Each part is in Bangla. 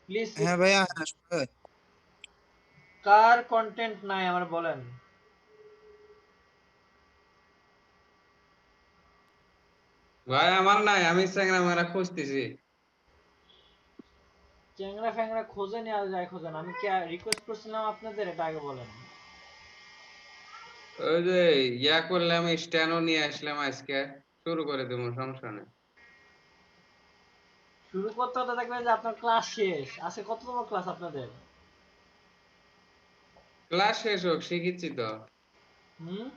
প্লিজ হ্যাঁ ভাইয়া, হ্যাঁ শোনা যায়। কার কন্টেন্ট নাই আমার বলেন। ভাই আমার নাই, আমি চ্যাংরা ম্যাংরা খুঁজতেছি। চ্যাংরা ফ্যাংরা খোঁজে নেওয়া যায় খোঁজেন, আমি কি রিকোয়েস্ট করছিলাম আপনাদের, এটা আগে বলেন। ওই যে ইয়া করলাম, স্ট্যান্ডও নিয়ে আসলাম আজকে, শুরু করে দেবো, সমস্যা নেই। শুরু করতে হতে দেখবেন যে আপনার ক্লাস শেষ আছে, কততম ক্লাস আপনাদের? ক্লাস শেষ হোক, শিখিচ্ছি তো। হুম।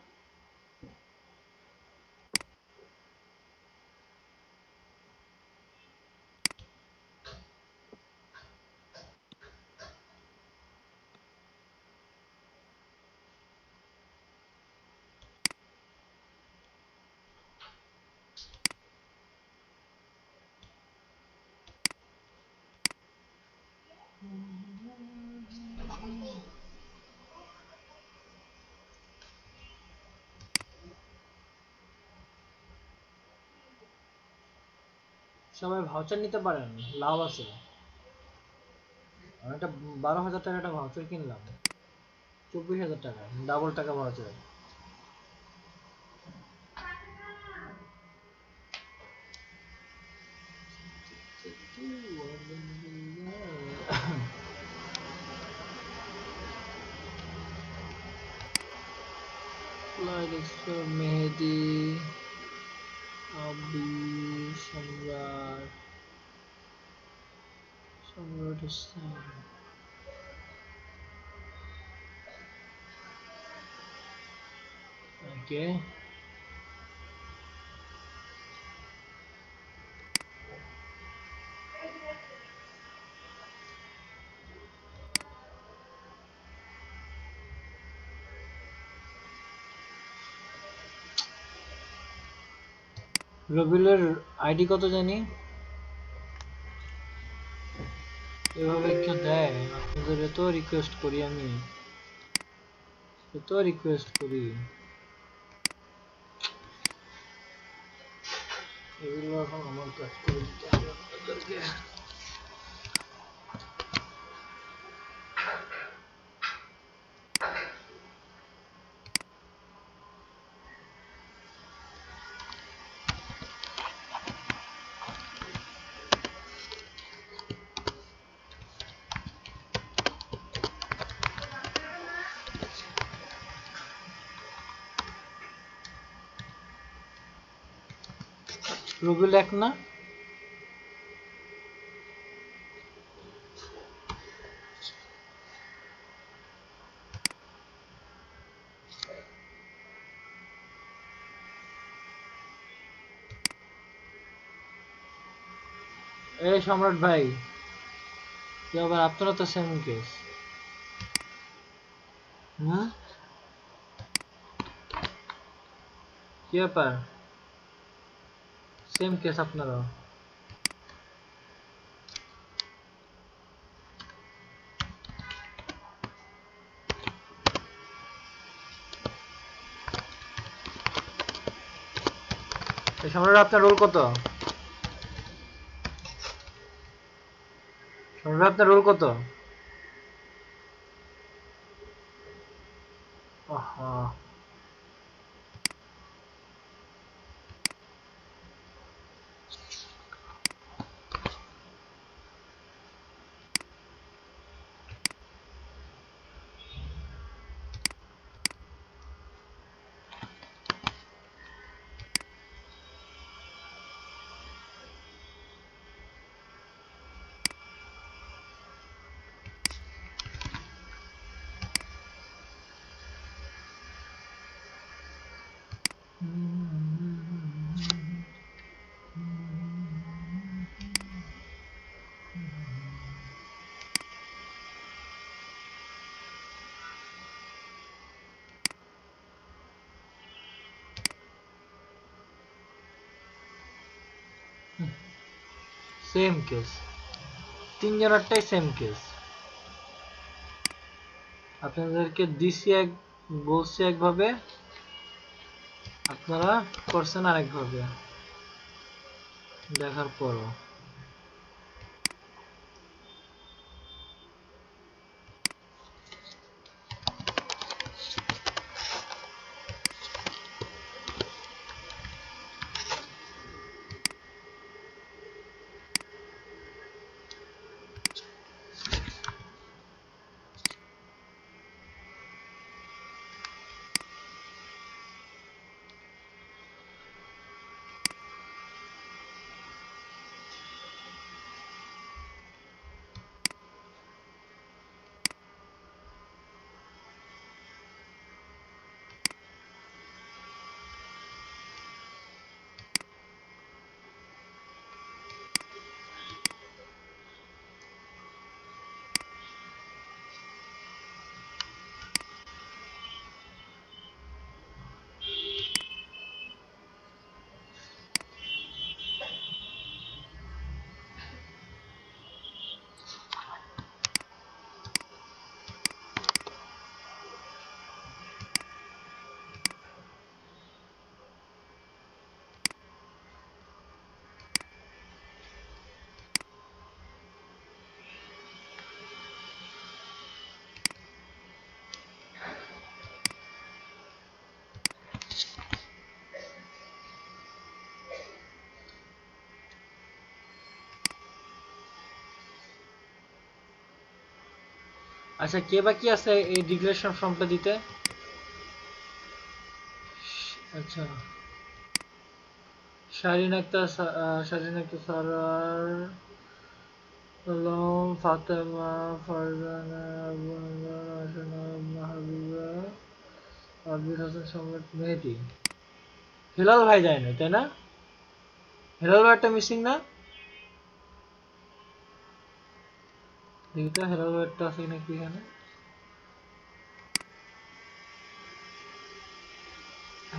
সবাই ভাউচার নিতে পারেন, লাভ আছে। আমি একটা 12,000 টাকা একটা ভাউচার কিনলাম, 24,000 টাকা, ডাবল টাকা ভাউচার। মেহেদি, আবি, সম্রাট, সম্রাট হোসেন। ওকে। রবিলের আইডি কত জানি? এভাবে কেউ দেয়? আপনাদের এত রিকোয়েস্ট করি আমি, এত রিকোয়েস্ট করি, এগুলো এখন আমার কাজ করে দিতে হবে আপনাদেরকে। রবিল এক না? এই সম্রাট ভাই, কি আবার আপনারা তো সেম কেস? হুম, কি ব্যাপার? সেম কেস আপনারাও? এই সম্রাট আপনার রোল কত? সম্রাট আপনার রোল কত? আহা। সেম কেস, তিনজনেরটাই সেম কেস। আপনাদেরকে দিছি এক, বলছি একভাবে, আপনারা করছেন আরেকভাবে, দেখার পরও। আচ্ছা কে বাকি আছে এই ডিক্লারেশন ফর্মটা দিতে? আচ্ছা শারীন আক্তার শারীন আক্তার সরোয়ার, আলম, ফাতেমা, ফারজানা, আবু হামজা, রাশনা, হাবিবা, আবির হাসান, সম্রাট, মেহেদী। হেলাল ভাই যায় না তাই না? হেলাল ভাইটা মিসিং না? দেখি তো হেলাল ভাইটা আছে নাকি এখানে।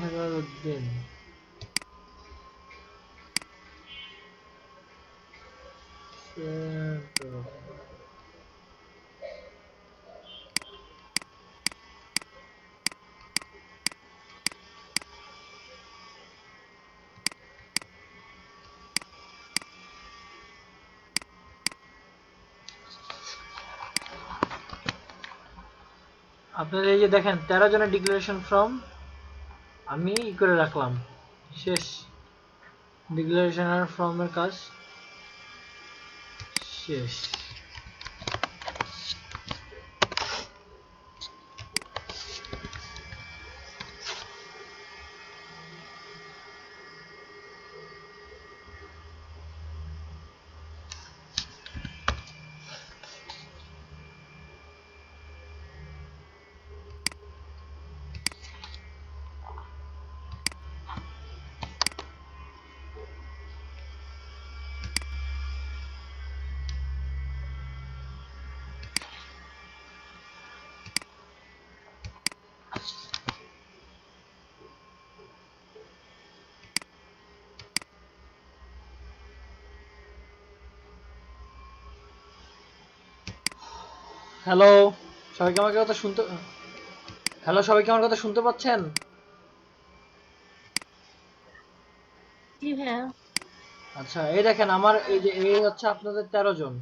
হেলাল উদ্দিন, আপনার এই যে দেখেন 13 জনের ডিক্লারেশন ফর্ম আমি ই করে রাখলাম, শেষ। ডিক্লারেশন ফর্মের কাজ শেষ। হ্যালো, সবাই কি আমার কথা শুনতে, হ্যালো সবাই কি আমার কথা শুনতে পাচ্ছেন? জি ভাইয়া। আচ্ছা এই দেখেন আমার এই যে এই হচ্ছে আপনাদের 13 জন।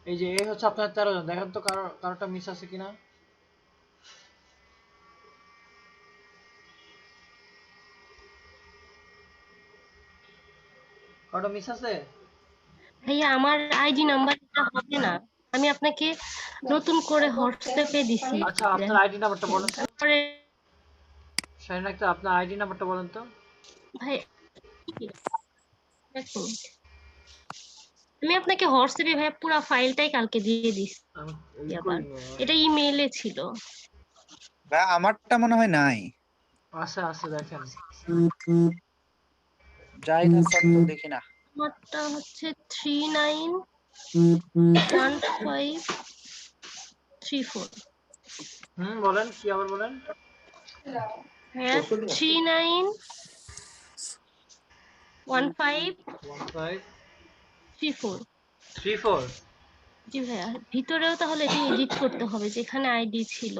এই যে এই হচ্ছে আপনাদের 13 জন, দেখেন তো কারোটা মিস আছে কিনা। কারোটা মিস আছে? ভাইয়া আমার আইডি নাম্বারটা হবে না, আমি আপনাকে নতুন করে হোয়াটসঅ্যাপে দিছি। আচ্ছা আপনার আইডি নাম্বারটা বলেন তো। তারপরে শাহিন আক্তার আপনার আইডি নাম্বারটা বলেন তো। ভাই এক মিনিট। আমি আপনাকে হোয়াটসঅ্যাপে ভাইয়া পুরো ফাইলটাই কালকে দিয়ে দিছি। আমি ই আবার করি না। এটা ইমেইলে ছিল। ভাই আমারটা মনে হয় নাই। আছে আছে দেখেন। যাই না স্যার তো দেখি না। আমারটা হচ্ছে 391534। বলেন কি আবার বলেন। হ্যাঁ 391534। 1534। জি ভাইয়া, ভিতরেও তাহলে এটা এডিট করতে হবে যেখানে আইডি ছিল।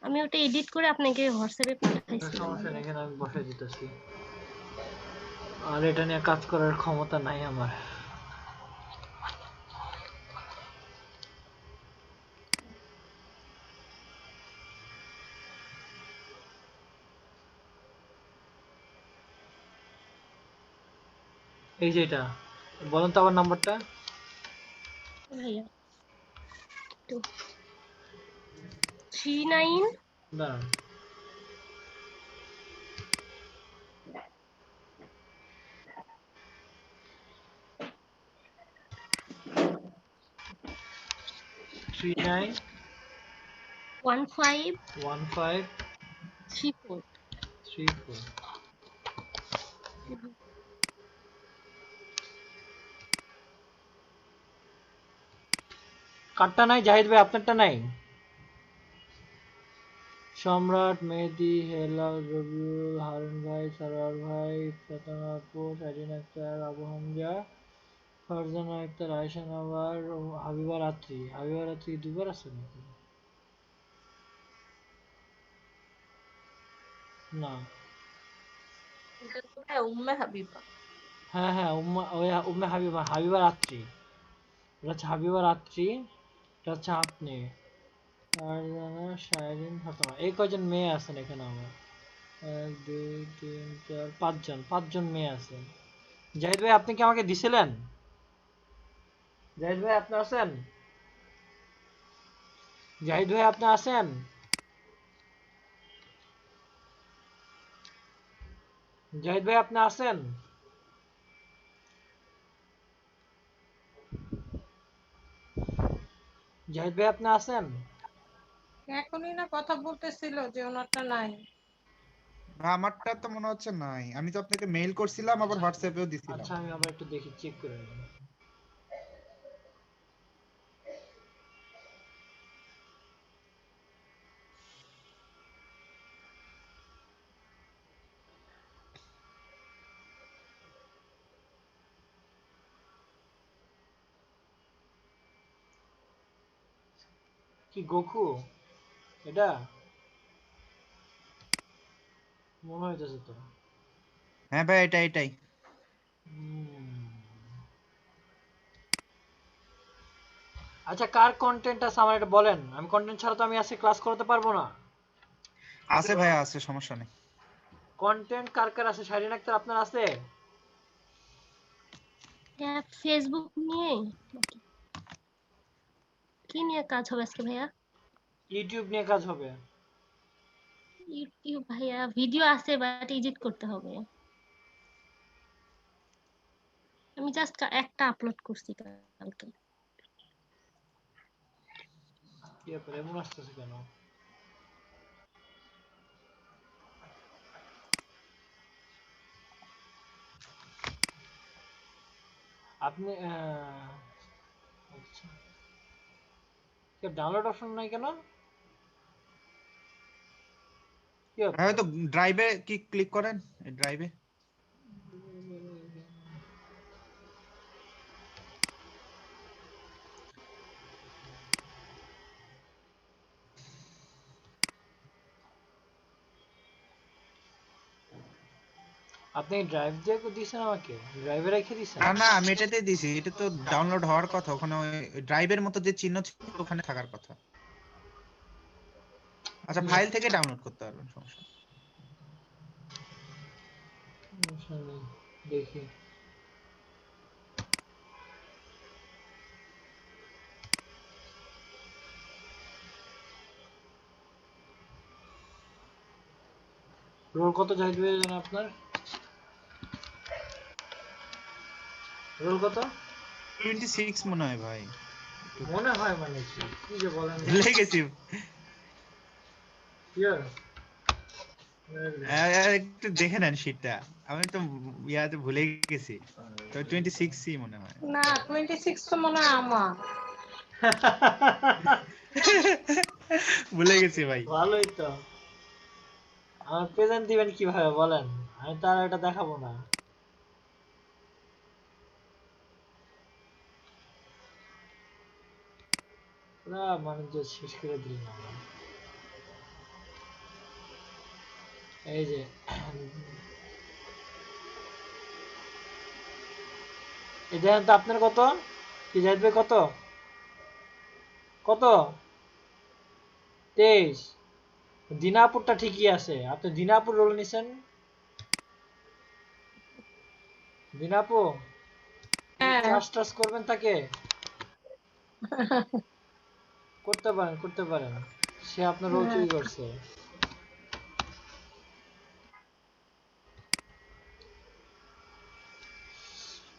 আমি ওটা এডিট করে আপনাকে হোয়াটসঅ্যাপে পাঠাইছিলাম সমস্যা আগে। নেই, এখানে আমি বসাই দিতেছি। আর এটা নিয়ে কাজ করার ক্ষমতা নাই আমার। এই যে এটা বলেন তো আবার নাম্বারটা। ভাইয়া তো 39 দাঁড়ান, 391534। 1534। কার্ডটা নাই জাহিদ ভাই, আপনারটা নাই? সম্রাট, মেহেদী, হেলাল, রবিউল, হারুন ভাই, সরোয়ার ভাই, ফাতেমা আপু, শারীন আক্তার, আবু হামজা, ফারজানা আক্তার, আয়েশা নওয়ার, ও হাবিবা রাত্রি। হাবিবা রাত্রি দুবার আছে নাকি? না। এটা তো ভাই উম্মে হাবিবা। হ্যাঁ হ্যাঁ উম্মে হাবিবা, হাবিবা রাত্রি। এটা হচ্ছে হাবিবা রাত্রি, এটা হচ্ছে আপনি। ফারজানা, শারীন, ফাতেমা, এই কয়জন মেয়ে আছেন এখানে আমার। 1 2 3 4 5জন মেয়ে আছে। জাহিদ ভাই আপনি কি আমাকে দিছিলেন? জাহিদ ভাই আপনি আছেন? জাহিদ ভাই আপনি আছেন? জাহিদ ভাই আপনি আছেন? জাহিদ ভাই আপনি আছেন? এখনই না কথা বলতেছিল যে ওনারটা নাই। আমারটা তো মনে হচ্ছে নাই, আমি তো আপনাকে মেইল করছিলাম আবার হোয়াটসঅ্যাপেও দিছিলাম। আচ্ছা আমি আবার একটু দেখি, চেক করে নিই। কি গোকু এটা মনে হইতেছে তো। হ্যাঁ ভাই, এটাই। হুম। আচ্ছা কার কন্টেন্ট আছে আমার এটা বলেন, আমি কন্টেন্ট ছাড়া তো আমি আজকে ক্লাস করতে পারবো না। আছে ভাইয়া, আছে, সমস্যা নেই। কন্টেন্ট কার কার আছে? শাহিন আক্তার আপনার আছে? হ্যাঁ, ফেসবুক নিয়ে নাকি কি নিয়ে কাজ হবে আজকে ভাইয়া? ইউটিউব নিয়ে কাজ হবে। ইউটিউব ভাইয়া ভিডিও আছে বাট এডিট করতে হবে। আমি জাস্ট একটা আপলোড করছি কালকে। কি ব্যাপার এমন আসতেছে কেন? আপনি আচ্ছা ডাউনলোড অপশন নাই কেন? কি ভাই ব্যাপার? হয়তো ড্রাইভে কি ক্লিক করেন, ড্রাইভে। আপনি ড্রাইভ দিয়ে দিয়েছেন আমাকে? ড্রাইভে রেখে দিয়েছেন? না না, আমি এটাতে দিছি, এটা তো ডাউনলোড হওয়ার কথা, ওখানে ওই ড্রাইভের মতো যে চিহ্ন ছিল ওখানে থাকার কথা। আচ্ছা, ফাইল থেকে ডাউনলোড করতে পারবেন, সমস্যা নেই। সমস্যা নেই, দেখি। রোল কত জাহিদ ভাই জানেন আপনার? রোল কত? 26 মনে হয় ভাই, মনে হয় মানে কি, কি যে বলেন না। ভুলে গেছি। শিওর? একটু দেখে নেন শীটটা, আমি তো ইয়াতে ভুলে গেছি, তো 26ই মনে হয়। না 26 তো মনে হয় আমার। ভুলে গেছি ভাই। ভালোই তো। আমার প্রেজেন্ট দিবেন কিভাবে বলেন? আমি তো আর এটা দেখাবো না। পুরা বাণিজ্য শেষ করে দিলেন আমার। এই যে এই দেখেন তো আপনার কত? কি জাহিদ ভাই কত? কত? 23। দিনাপুরটা ঠিকই আছে। আপনি দিনাপুর রোল নিছেন? দিনাপু হ্যাঁ চাষ টাস করবেন তাকে? করতে পারেন, করতে পারেন। সে আপনার রোল হ্যাঁ। চুরি করছে।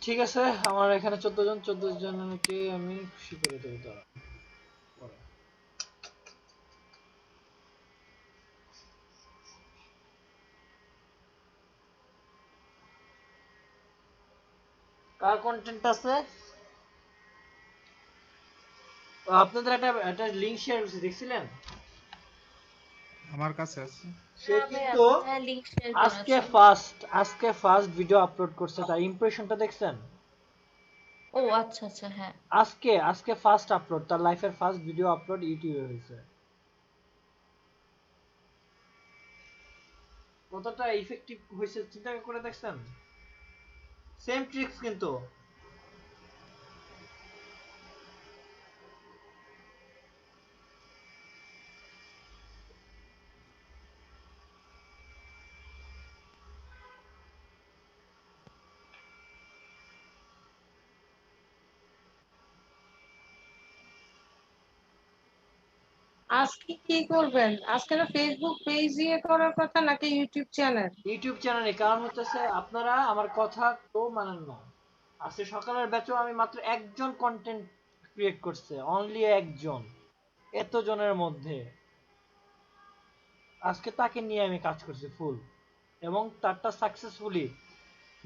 ঠিক আছে, আমার এখানে 14 জনকে আমি খুশি করে দেবো তারা। কার কন্টেন্ট আছে? আপনাদের একটা লিংক শেয়ার করছি, দেখছিলেন? আমার কাছে আছে। সে হ্যাঁ ভাইয়া, কিন্তু হ্যাঁ লিংক শেয়ার আজকে ফার্স্ট ভিডিও আপলোড করছে, তার ইমপ্রেশনটা দেখছেন? ও আচ্ছা আচ্ছা, হ্যাঁ। আজকে ফার্স্ট আপলোড, তার লাইফের ফার্স্ট ভিডিও আপলোড ইউটিউবে হয়েছে। কতটা ইফেক্টিভ হয়েছে চিন্তা করে দেখছেন? সেম ট্রিক্স কিন্তু। আজকে কি করবেন? আজকে না ফেসবুক পেজ দিয়ে করার কথা নাকি ইউটিউব চ্যানেল? ইউটিউব চ্যানেলে, কারণ হচ্ছে আপনারা আমার কথা তো মানেন না। আজকে সকালের ব্যাচও আমি মাত্র একজন কন্টেন্ট ক্রিয়েট করছে, অনলি একজন, এত জনের মধ্যে আজকে তাকে নিয়ে আমি কাজ করছি ফুল, এবং তারটা সাকসেসফুলি।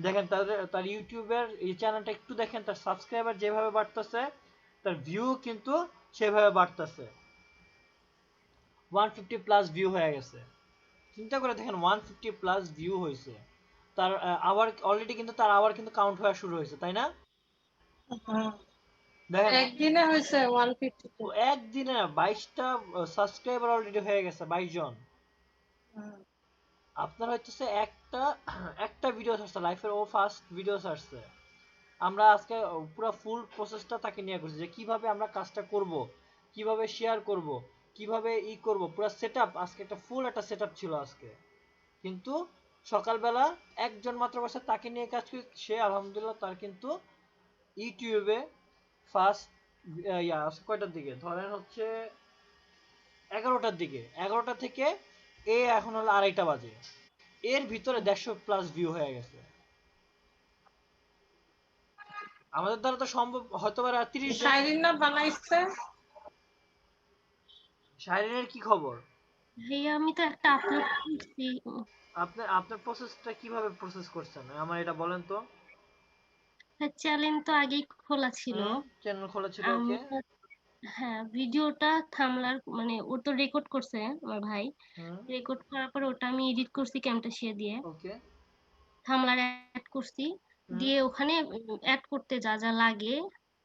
দেখেন তার ইউটিউবের এই চ্যানেলটা একটু দেখেন, তার সাবস্ক্রাইবার যেভাবে বাড়তেছে, তার ভিউ কিন্তু সেভাবে বাড়তেছে। 150 প্লাস ভিউ হয়ে গেছে, চিন্তা করে দেখেন 150 প্লাস ভিউ হয়েছে। তার আবার অলরেডি কিন্তু তার আবার কিন্তু কাউন্ট হওয়া শুরু হয়েছে, তাই না? হ্যাঁ, দেখেন একদিনে হয়েছে 152। একদিনে 22টা সাবস্ক্রাইবার অলরেডি হয়ে গেছে, 22 জন। আপনার হচ্ছে একটা একটা ভিডিও ছাড়ছে, লাইফের ও ফার্স্ট ভিডিও ছাড়ছে। আমরা আজকে পুরো ফুল প্রসেসটা তাকে নিয়ে করছি, যে কিভাবে আমরা কাজটা করব, কিভাবে শেয়ার করব, কিভাবে করব, পুরো সেটআপ। আজকে একটা ফুল একটা সেটআপ ছিল আজকে। কিন্তু সকালবেলা একজন মাত্র বসে তাকে নিয়ে কাজ করে, সে আলহামদুলিল্লাহ তার কিন্তু ইউটিউবে ফার্স্ট কয়টার দিকে ধরেন হচ্ছে 11টার দিকে, 11টা থেকে এখন হলো 2:30 বাজে, এর ভিতরে 150 প্লাস ভিউ হয়ে গেছে। আমাদের দ্বারা তো সম্ভব হয়তো বা 30 জন। শাইরিন না বানাইছে? শাইরিনের কি খবর? ভাইয়া আমি তো একটা আপলোড করছি। আপনার আপনার প্রসেসটা কিভাবে প্রসেস করছেন আমার এটা বলেন তো। চ্যানেল তো আগেই খোলা ছিল। চ্যানেল খোলা ছিল, আমি ওকে। হ্যাঁ, ভিডিওটা থামলার মানে ও তো রেকর্ড করছে আমার ভাই। হুম, রেকর্ড করার পর ওটা আমি এডিট করছি ক্যামটাসিয়া দিয়ে। ওকে। থামলার অ্যাড করছি, হুম, দিয়ে ওখানে অ্যাড করতে যা যা লাগে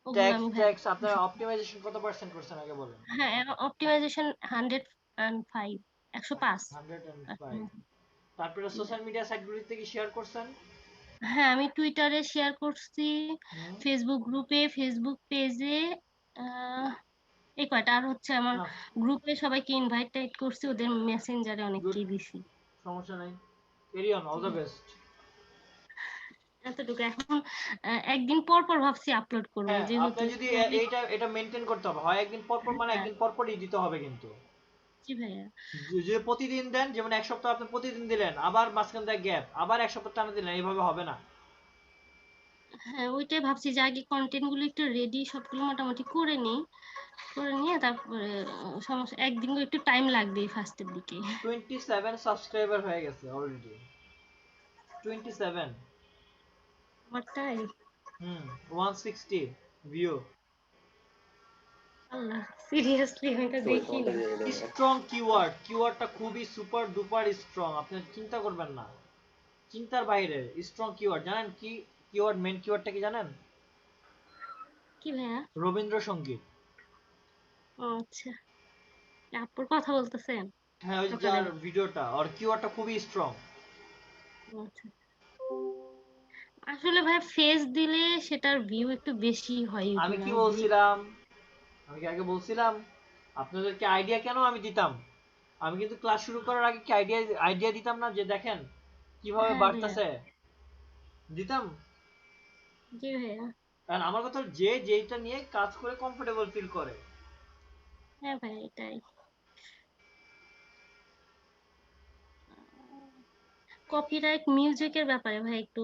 ওগুলো ট্যাক্স আমি ভাই। ট্যাক্স আপনার অপটিমাইজেশন কত পার্সেন্ট করছেন আগে বলেন। হ্যাঁ, অপটিমাইজেশন 105, 105। 105। তারপরে সোশ্যাল মিডিয়া সাইটগুলিতে কি শেয়ার করছেন? হ্যাঁ, আমি টুইটারে শেয়ার করছি, হুম, ফেসবুক গ্রুপে, ফেসবুক পেজে, এই কয়টা। আর হচ্ছে আমার না, গ্রুপে সবাইকে ইনভাইট টাইট করছি, ওদের মেসেঞ্জারে গুড, অনেককেই দিছি। সমস্যা নাই। Carry on, all the best. এতটুকু এখন একদিন পর পর ভাবছি আপলোড করব, হ্যাঁ, যেহেতু আপনার যদি এটা মেনটেন করতে হবে, হয় একদিন পর পর, মানে হ্যাঁ, একদিন পর পরই দিতে হবে কিন্তু। জি ভাইয়া। যদি প্রতিদিন দেন, যেমন এক সপ্তাহ আপনি প্রতিদিন দিলেন, আবার মাঝখান দিয়ে গ্যাপ, আবার এক সপ্তাহ টানা দিলেন, এইভাবে হবে না। হ্যাঁ, ওইটাই ভাবছি যে আগে কন্টেন্ট গুলো একটু রেডি সবগুলো মোটামুটি করে নিই, করে নিয়ে তারপরে সমস্যা, একদিন একটু টাইম লাগবে ফার্স্টের দিকে। 27 সাবস্ক্রাইবার হয়ে গেছে অলরেডি, 27। আমারটাই, 160 ভিউ। আল্লাহ, সিরিয়াসলি আমি তো দেখি না। স্ট্রং কিওয়ার্ড, কিওয়ার্ডটা খুবই সুপার ডুপার স্ট্রং, আপনি চিন্তা করবেন না, চিন্তার বাইরে স্ট্রং কিওয়ার্ড। জানেন কি কিওয়ার্ড, মেন কিওয়ার্ডটা কি জানেন? কি ভাইয়া? রবীন্দ্রসঙ্গীত। ও আচ্ছা, আপুর কথা বলতেছেন হ্যাঁ, ওই যে সকালে? যার ভিডিওটা, আর কিওয়ার্ডটা খুবই স্ট্রং। ও আচ্ছা, আসলে ভাই ফেস দিলে সেটার ভিউ একটু বেশি হয় আমি ইউটিউবে। কি আমি বলছিলাম, আমি কি আগে বলছিলাম আপনাদেরকে আইডিয়া কেন আমি দিতাম? আমি কিন্তু ক্লাস শুরু করার আগে কি আইডিয়া আইডিয়া দিতাম না, যে দেখেন কিভাবে হ্যাঁ ভাইয়া, বাড়তেছে, দিতাম। জি ভাইয়া। কারণ আমার কথা হলো, যে যেটা নিয়ে কাজ করে কমফোর্টেবল ফিল করে। হ্যাঁ ভাই, এটাই। কপিরাইট মিউজিকের ব্যাপারে ভাই একটু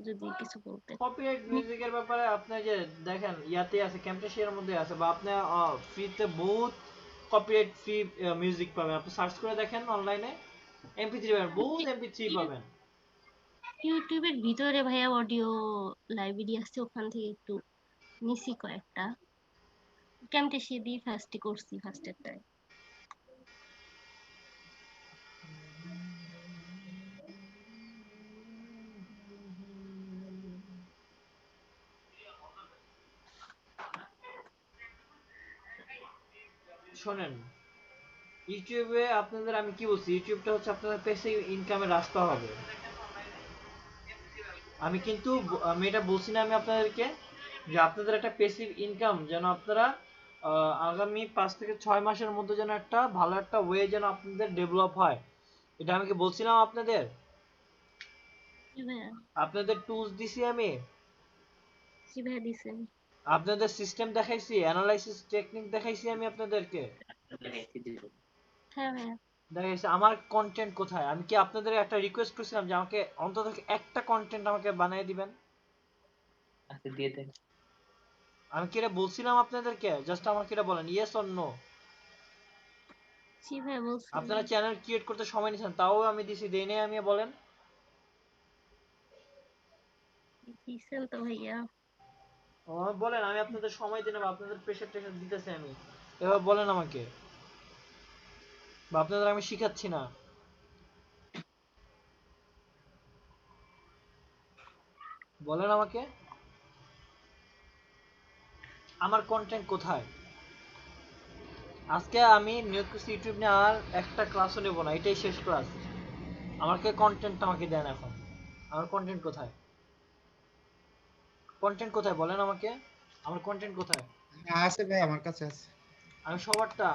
যদি কিছু বলতেন। কপিরাইট মিউজিকের ব্যাপারে আপনি যে দেখেন ইয়াতে আছে, ক্যাম্পেশিয়ার মধ্যে আছে, বা আপনি ফ্রিতে বহুত কপিরাইট ফ্রি মিউজিক পাবেন, আপনি সার্চ করে দেখেন অনলাইনে, এমপি3 পাবেন, বহুত এমপি3 পাবেন। ইউটিউবের ভিতরে ভাইয়া অডিও লাইব্রেরি আছে, ওখান থেকে একটু নিছি কয়েকটা। ক্যামটেসিয়া দিয়ে ফার্স্টে করছি, ফার্স্টেরটায়। শোনেন, ইউটিউবে আপনাদের আমি কি বলছি, ইউটিউবটা হচ্ছে আপনাদের পেসিভ ইনকামের রাস্তা হবে। আমি কিন্তু আমি এটা বলছি না আমি আপনাদেরকে, যে আপনাদের একটা পেসিভ ইনকাম যেন আপনারা আগামী 5 থেকে 6 মাসের মধ্যে যেন একটা ভালো একটা ওয়ে যেন আপনাদের ডেভেলপ হয়, এটা আমি কি বলছিলাম আপনাদের? জি ভাইয়া, আপনাদের টুলস দিছি আমি, জি ভাইয়া দিছেন। আপনাদের সিস্টেম দেখাইছি, অ্যানালাইসিস টেকনিক দেখাইছি আমি আপনাদেরকে। হ্যাঁ ভাইয়া। দেখা গেছে আমার কন্টেন্ট কোথায়? আমি কি আপনাদের একটা রিকোয়েস্ট করছিলাম যে আমাকে অন্তত একটা কন্টেন্ট আমাকে বানিয়ে দিবেন? আমি কি এটা বলছিলাম আপনাদেরকে? জাস্ট আমাকে এটা বলেন, ইয়েস অর নো। জি ভাইয়া বলছিলেন। আপনারা চ্যানেল ক্রিয়েট করতে সময় নিয়েছেন, তাও আমি দিছি, দেই নাই আমি? বলেন। দিছেন তো ভাইয়া। বলেন, আমি আপনাদের সময় দিলাম, আপনাদের প্রেশার টেশার দিতেছি আমি, এবার বলেন আমাকে, বা আপনাদের আমি শিখাচ্ছি না? বলেন আমাকে, আমার কন্টেন্ট কোথায়? আজকে আমি নিয়োগ করছি ইউটিউব নিয়ে আর একটা ক্লাসও নেবো না, এটাই শেষ ক্লাস। আমাকে কন্টেন্ট আমাকে দেন এখন। আমার কন্টেন্ট কোথায়? কন্টেন্ট কোথায় বলেন আমাকে, আমার কন্টেন্ট কোথায়? আছে ভাই, আমার কাছে আছে। আমি সবারটা।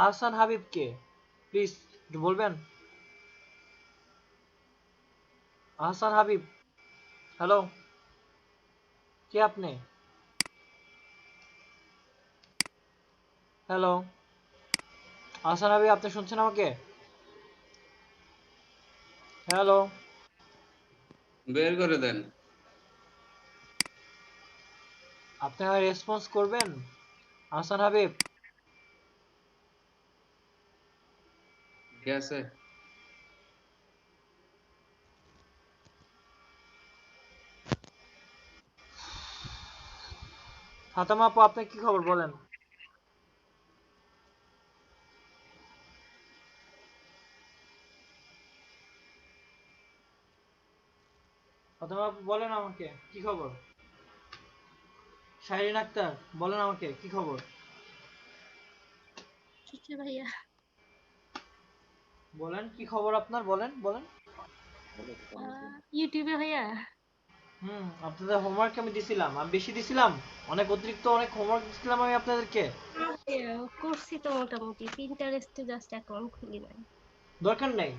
আহসান হাবিব কে? প্লিজ একটু বলবেন। আহসান হাবিব, হ্যালো, কে আপনি? হ্যালো আহসান হাবিব, আপনি শুনছেন আমাকে? হ্যালো, বের করে দেন। আপনি রেসপন্স করবেন আহসান হাবিব? ঠিক আছে, ফাতেমা আপু, আপনার কি খবর বলেন? ফাতেমা আপু বলেন আমাকে কি খবর? শাহরিন আক্তার বলেন আমাকে কি খবর? জি ভাইয়া। বলেন কি খবর আপনার, বলেন বলেন। ইউটিউবে ভাইয়া। আপনাদের হোমওয়ার্ক আমি দিছিলাম, আমি বেশি দিছিলাম, অনেক অতিরিক্ত অনেক হোমওয়ার্ক দিছিলাম আমি আপনাদেরকে। করছি তো মোটামুটি, পিন্টারেস্টে জাস্ট অ্যাকাউন্ট খুলি নাই। দরকার নেই।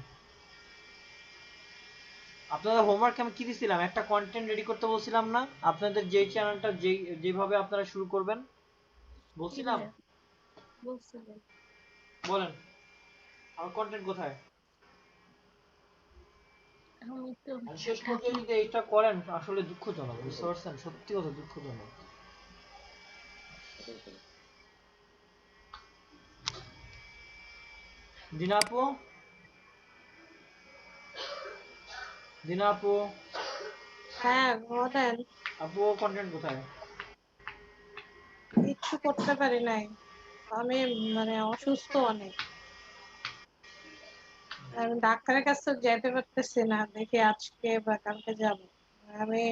আপনাদের হোমওয়ার্ক আমি কি দিছিলাম? একটা কন্টেন্ট রেডি করতে বলছিলাম না? আপনাদের যেই চ্যানেলটা যেভাবে আপনারা শুরু করবেন জি বলছিলাম। ভাইয়া বলছিলেন। বলেন আমার কন্টেন্ট কোথায়? আমি তো আর শেষ পর্যন্ত যদি এইটা করেন আসলে দুঃখজনক, বুঝতে পারছেন? সত্যি কথা দুঃখজনক। দিনা আপু, দিনা আপু, হ্যাঁ বলেন। আপু কন্টেন্ট কোথায়? কিচ্ছু করতে পারি নাই, আমি মানে অসুস্থ অনেক। আমি ডাক্তারের কাছে যেতে পারতেছি না, দেখি আজকে বা কালকে যাব। আমি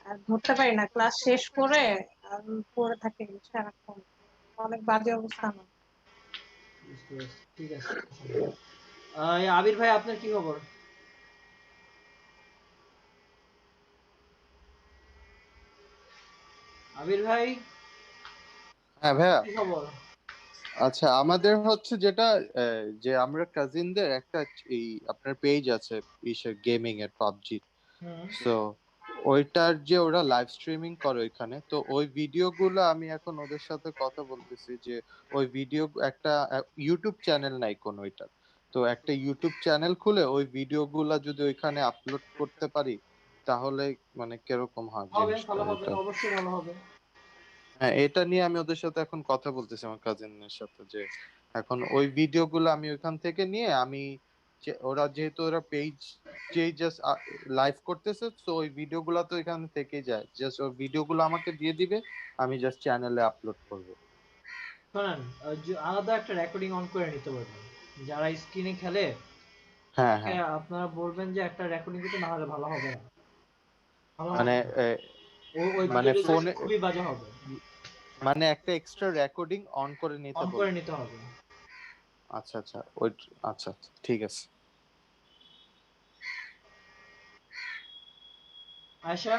আর ধরতে পারি না, ক্লাস শেষ করে আমি পড়ে থাকি সারাক্ষণ। অনেক বাজে অবস্থা আমার। বুঝতে পারছি, ঠিক আছে। আবির ভাই আপনার কি খবর? আবির ভাই হ্যাঁ ভাইয়া। কি খবর? আচ্ছা, আমাদের হচ্ছে যেটা যে আমরা কাজিনদের একটা এই আপনার পেজ আছে ইসের গেমিং এর, পাবজি। হুম। সো ওইটার যে ওরা লাইভ স্ট্রিমিং করে ওইখানে, তো ওই ভিডিওগুলো আমি এখন ওদের সাথে কথা বলতেছি যে ওই ভিডিও একটা ইউটিউব চ্যানেল নাই কোন ওইটার, তো একটা ইউটিউব চ্যানেল খুলে ওই ভিডিওগুলা যদি ওইখানে আপলোড করতে পারি তাহলে মানে কিরকম হয় হবে, জিনিসটা ভালো হবে, এটা। অবশ্যই ভালো হবে। হ্যাঁ, এটা নিয়ে আমি ওদের সাথে এখন কথা বলতেছি, আমার কাজিনের সাথে, যে এখন ওই ভিডিওগুলো আমি ওইখান থেকে নিয়ে আমি ওরা যেহেতু ওরা পেজ যে জাস্ট লাইভ করতেছে, তো ওই ভিডিওগুলো তো এখান থেকে যায়, জাস্ট ওই ভিডিওগুলো আমাকে দিয়ে দিবে, আমি জাস্ট চ্যানেলে আপলোড করব। শোনেন, আলাদা একটা রেকর্ডিং অন করে নিতে পারবেন। যারা স্ক্রিনে খেলে হ্যাঁ তাকে হ্যাঁ, আপনারা বলবেন যে একটা রেকর্ডিং দিতে, না হলে ভালো হবে না, ভালো মানে হবে না। ওই মানে ভিডিও ফোনে, খুবই বাজে হবে। মানে একটা এক্সট্রা রেকর্ডিং অন করে নিতে অন করে বলবো। নিতে হবে। আচ্ছা আচ্ছা, ওই, আচ্ছা আচ্ছা, ঠিক আছে। আয়শা,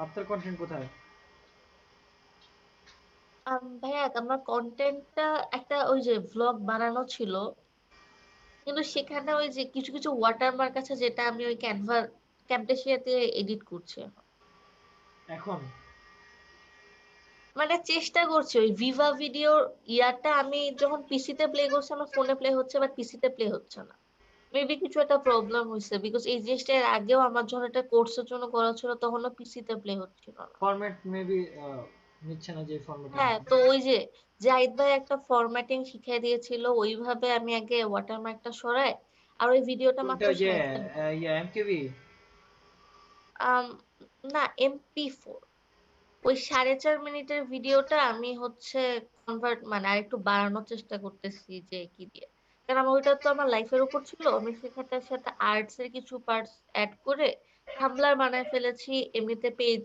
আপনার কন্টেন্ট কোথায়? ভাইয়া আমার কন্টেন্টটা একটা ওই যে ভ্লগ বানানো ছিল, কিন্তু সেখানে ওই যে কিছু কিছু ওয়াটারমার্ক আছে যেটা আমি ওই ক্যামটেসিয়াতে এডিট করছি এখন। এখন মানে চেষ্টা করছি ওই ভিভা ভিডিওর ইয়াটা আমি যখন পিসিতে প্লে করছি আমার ফোনে প্লে হচ্ছে বাট পিসিতে প্লে হচ্ছে না। মেবি কিছু একটা প্রবলেম হয়েছে বিকজ এই জিনিসটা এর আগেও আমার যখন একটা কোর্সের জন্য করা ছিল তখনও পিসিতে প্লে হচ্ছিল না। ফরম্যাট মেবি নিচ্ছে না যে ফরম্যাটিং। হ্যাঁ, তো ওই যে জাহিদ ভাই একটা ফরম্যাটিং শিখিয়ে দিয়েছিল, ওইভাবে আমি আগে ওয়াটারমার্কটা সরাই আর ওই ভিডিওটা কোনটা মাত্র যে 60 এমকেবি? আম, না MP4, ওই 4.5 মিনিটের ভিডিওটা আমি হচ্ছে কনভার্ট মানে আরেকটু বাড়ানোর চেষ্টা করতেছি যে কি দিয়ে, কারণ আমার ওইটা তো আমার লাইফের উপর ছিল, আমি সেখানটার সাথে আর্টস এর কিছু পার্টস অ্যাড করে থাম্বলার বানায় ফেলেছি, এমনিতে পেজ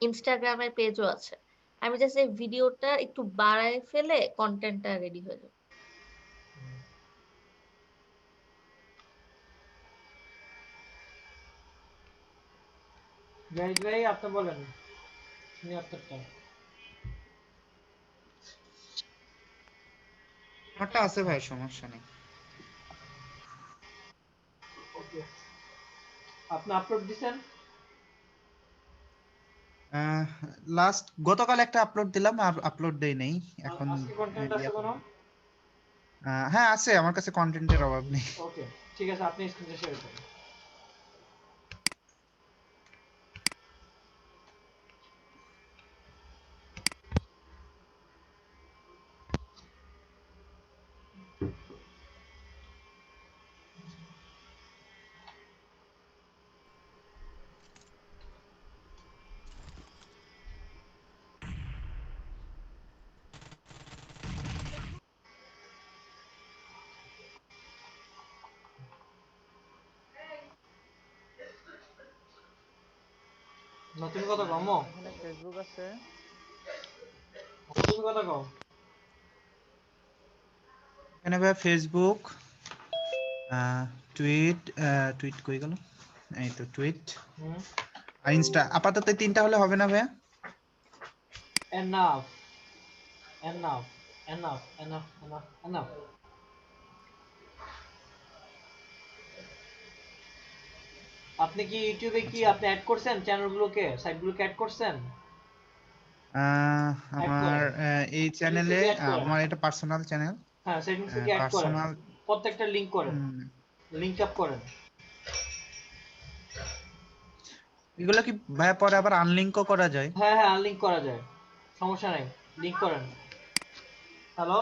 ইনস্টাগ্রামের পেজও আছে। আমি জাস্ট এই ভিডিওটা একটু বাড়ায় ফেলে কন্টেন্টটা রেডি হয়ে যাবে। জাহিদ ভাই আপনি বলেন আপনি আপনারটা। আমারটা আছে ভাই, সমস্যা নেই। ওকে, আপনি আপলোড দিছেন? লাস্ট গতকাল একটা আপলোড দিলাম, আর আপলোড দেই নাই এখন। আজকে কন্টেন্ট আছে ইয়া কোনো? করবো। হ্যাঁ আছে, আমার কাছে কন্টেন্টের অভাব নেই। ওকে ঠিক আছে, আপনি স্ক্রিনটা শেয়ার করুন। নতুন কথা কম, এখানে ফেসবুক আছে। নতুন কথা কম। এখানে ভাই ফেসবুক, টুইট, টুইট কই গেল, এই তো টুইট আর ইনস্টা, আপাতত এই তিনটা হলে হবে না ভাইয়া? Enough enough enough enough enough enough. আপনি কি ইউটিউবে কি আপনি অ্যাড করছেন চ্যানেলগুলোকে, সাইটগুলোকে অ্যাড করছেন? অ্যাড আমার করেন, এই চ্যানেলে, সেটিংসে অ্যাড করেন। আমার এটা পার্সোনাল চ্যানেল। হ্যাঁ, সেটিংস থেকে অ্যাড করেন, পার্সোনাল, প্রত্যেকটা লিংক করেন, লিংক আপ করেন। এগুলো কি ভাইয়া পরে আবার আনলিংকও করা যায়? হ্যাঁ হ্যাঁ, আনলিংক করা যায়, সমস্যা নাই, লিংক করেন। হ্যালো,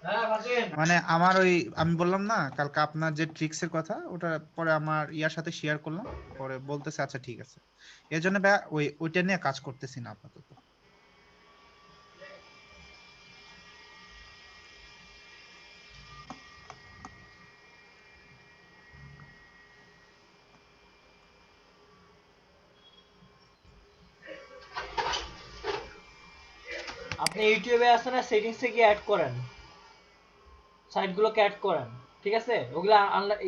হ্যাঁ ফাজিল। মানে আমার ওই আমি বললাম না কালকে আপনার যে ট্রিক্স এর কথা, ওটা পরে আমার ইয়ার সাথে শেয়ার করলাম, পরে বলতেছে আচ্ছা ঠিক আছে। এর জন্য ভাইয়া ওইটা নিয়ে কাজ করতেছি না আপাতত। আপনি ইউটিউবে আসেন না, সেটিংস থেকে অ্যাড করেন, সাইটগুলোকে অ্যাড করেন, ঠিক আছে? ওগুলা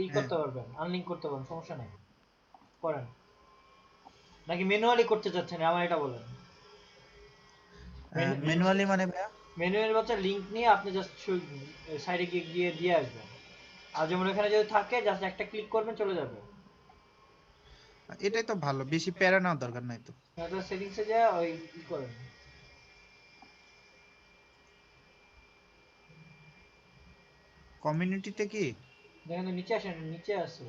ই করতে পারবেন, আনলিংক করতে পারবেন, সমস্যা নাই, করেন। নাকি ম্যানুয়ালি করতে চাচ্ছেন, আমার এটা বলেন। ম্যানুয়ালি মানে ভাইয়া? ম্যানুয়ালি হচ্ছে লিংক নিয়ে আপনি জাস্ট সাইডে গিয়ে দিয়ে আসবেন, আর যেমন এখানে যদি থাকে জাস্ট একটা ক্লিক করবেন চলে যাবে। এটাই তো ভালো, বেশি প্যারা নেওয়ার দরকার নাই তো। তারপর সেটিংসে যা ওই ই করেন। কমিউনিটিতে কি দেখেন তো নিচে আসেন, নিচে আসছে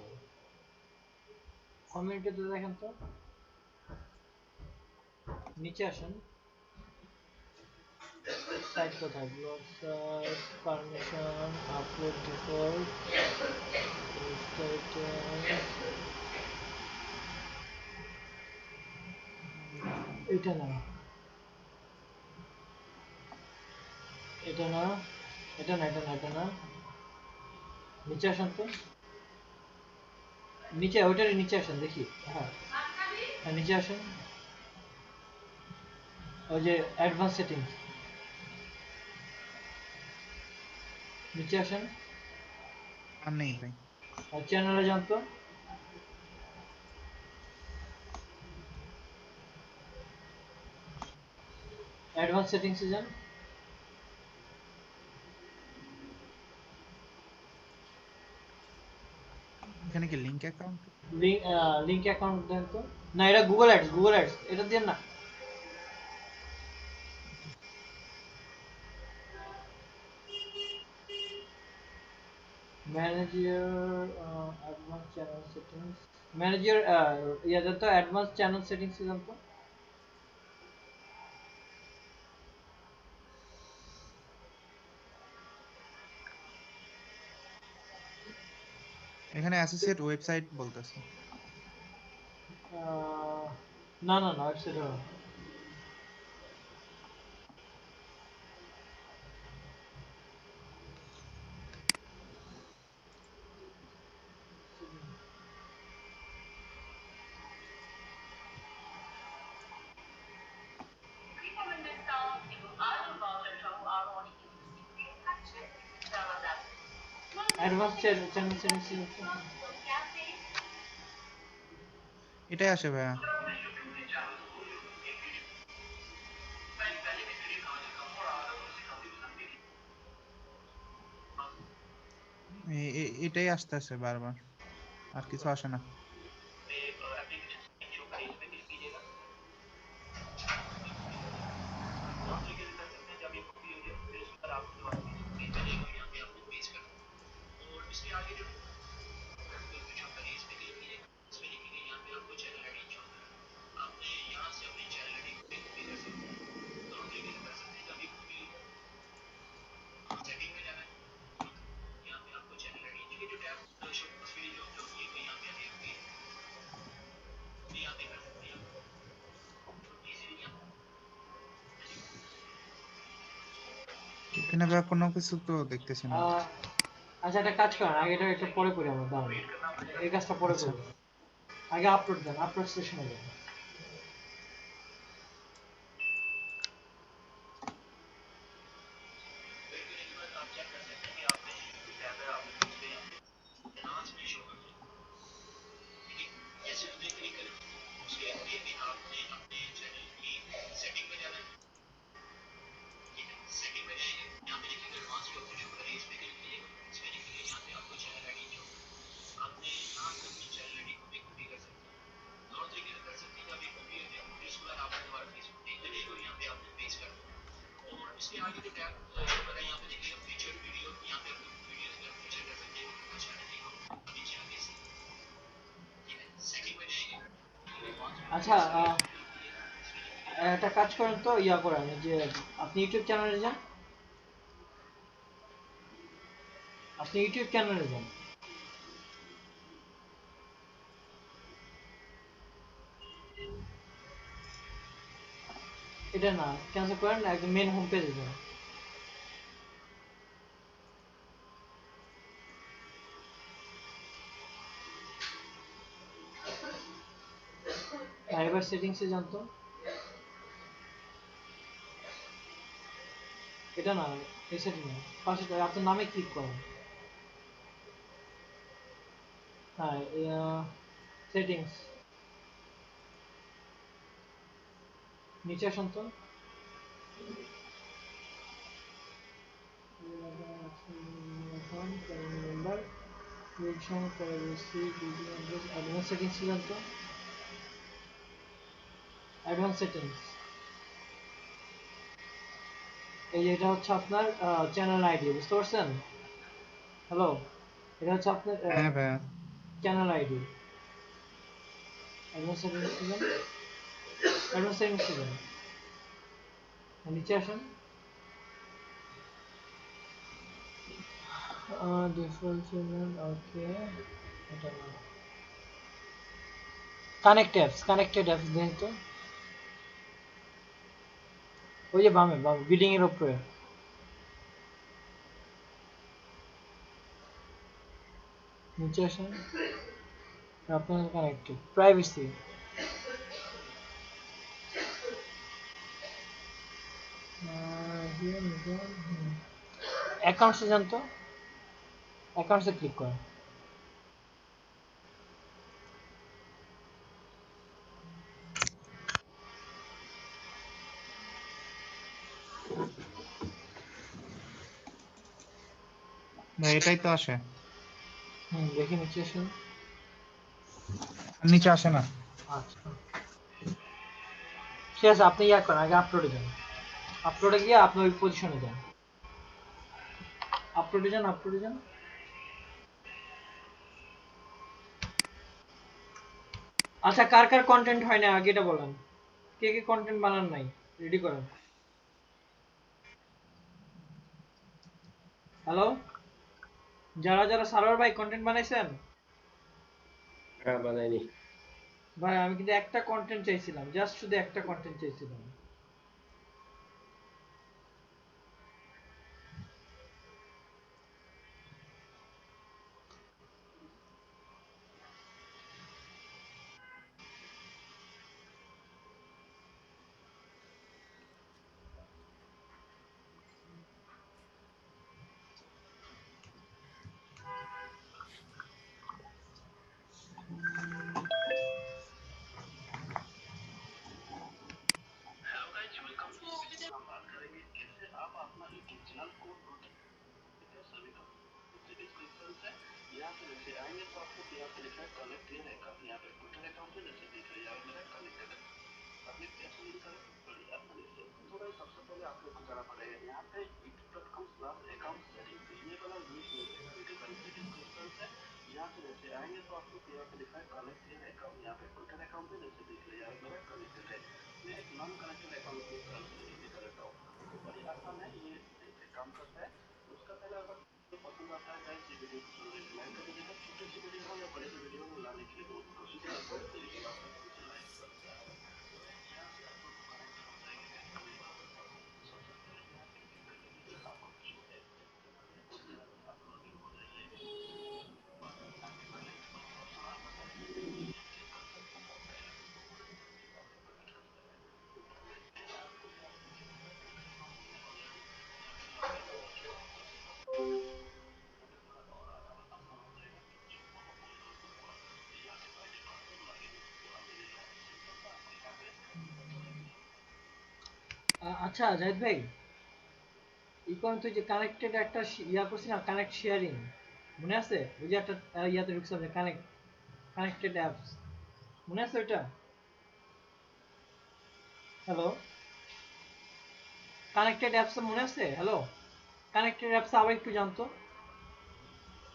কমিউনিটিতে, দেখেন তো নিচে আসেন, সাইট কোথায়, blog site, permission, upload default, এটা না, এটা না, এটা না, এটা না, এটা না, নিচে আসেন তো, নিচে ওইটারই নিচে আসেন দেখি। হ্যাঁ হ্যাঁ, নিচে আসেন, ওই যে অ্যাডভান্স সেটিংস, নিচে আসেন, আর নেই ভাই। আর চ্যানেলে যান তো, অ্যাডভান্স সেটিংসে যান। এখানে কি লিংক অ্যাকাউন্ট? লিংক অ্যাকাউন্ট দেন তো। না, এটা গুগল অ্যাডস, গুগল অ্যাডস এটা দেন না। your advanced channel settings. Manage your yeah, the advanced channel settings is also. এখানে অ্যাসোসিয়েট ওয়েবসাইট বলতেছে। না না না, website হবে। Advanced channel settings is also. এটাই আসে ভাইয়া। এটাই আসতেছে বারবার, আর কিছু আসে না। এখানে ভাইয়া কোনো কিছু তো দেখতেছি না। আচ্ছা, একটা কাজ করেন, আগে এটা একটু পরে করি আমরা, দাঁড়ান, এই কাজটা পরে আচ্ছা। করব। আগে আপলোড দেন, আপলোড সেশনে যান। আচ্ছা, একটা কাজ করেন তো, ইয়া করেন যে আপনি ইউটিউব চ্যানেলে যান, আপনি ইউটিউব চ্যানেলে যান। এটা না, ক্যান্সেল করেন, একদম মেন হোম পেজে যান। এবার সেটিংসে যান তো। এটা না, এই সেটিং না, পাশে আপনার নামে ক্লিক করেন। হ্যাঁ, সেটিংস নিচে আসুন তো। অ্যাডভান্স সেটিংস যান তো, অ্যাডভান্স সেটিংস। এই যে এটা হচ্ছে আপনার চ্যানেল আইডি, বুঝতে পারছেন? হ্যালো, এটা হচ্ছে আপনার হ্যাঁ ভাইয়া। Channel ID. অ্যাডভান্স সেটিংস যান, অ্যাডভান্স সেটিংস যান, নিচে আসেন। ডিফল্ট চ্যানেল, ওকে, এটা না। কানেক্টেড অ্যাপস দেন তো, ওই যে বামে বিল্ডিং এর উপরে। নিচে আসেন, আপনার কানেক্টেড, প্রাইভেসি, অ্যাকাউন্টসে যান তো, অ্যাকাউন্টসে ক্লিক করেন। ভাই এটাই তো আসে, দেখি নিচে আসেন। নিচে আসে না। আচ্ছা, ঠিক আছে, আপনি ইয়া করেন, আগে আপলোডে যান, আপলোডে গিয়ে আপনি ওই পজিশনে যান, আপলোডে যান, আপলোডে যান। আচ্ছা, কার কার কন্টেন্ট হয় না আগে এটা বলেন। কে কে কন্টেন্ট বানান নাই? রেডি করেন। হ্যালো, যারা যারা সারোয়ার ভাই কন্টেন্ট বানাইছেন? হ্যাঁ বানাইনি। ভাই আমি কিন্তু একটা কন্টেন্ট চাইছিলাম, জাস্ট শুধু একটা কন্টেন্ট চাইছিলাম। আচ্ছা জাহিদ ভাই, এই করেন তো, যে কানেক্টেড একটা ইয়া করছি না, কানেক্ট শেয়ারিং, মনে আছে? ওই যে একটা ইয়াতে ঢুকছে, কানেক্টেড অ্যাপস, মনে আছে ওইটা? হ্যালো, কানেক্টেড অ্যাপস মনে আছে? হ্যালো, কানেক্টেড অ্যাপস আবার একটু জানতো,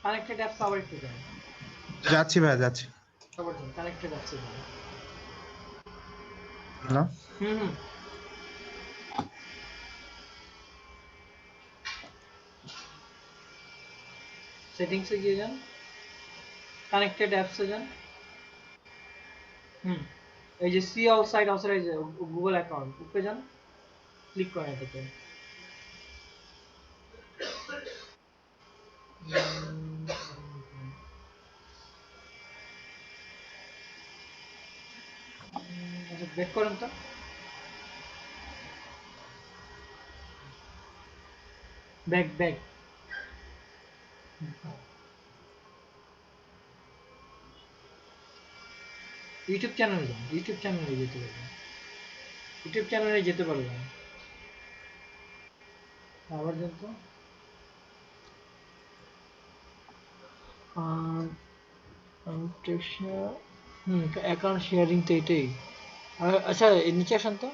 কানেক্টেড অ্যাপস আবার একটু জান, যাচ্ছি ভাই, যাচ্ছি। আবার জান কানেক্টেড অ্যাপসে যান। হ্যালো, হুম হুম, সেটিংসে গিয়ে যান, কানেক্টেড অ্যাপসে যান। হুম, এই যে সি আউটসাইড আউটসাইড, এই যে গুগল অ্যাকাউন্ট, উপরে যান, ক্লিক করেন এটাতে। আচ্ছা ব্যাক করেন তো, ব্যাক ব্যাক, ইউটিউব চ্যানেলে যান, ইউটিউব চ্যানেলে যেতে পারবেন, ইউটিউব চ্যানেলে যেতে পারবেন। আবার যান তো, অ্যাকাউন্ট শেয়ারিং তো এটাই। আচ্ছা এর নিচে আসেন তো,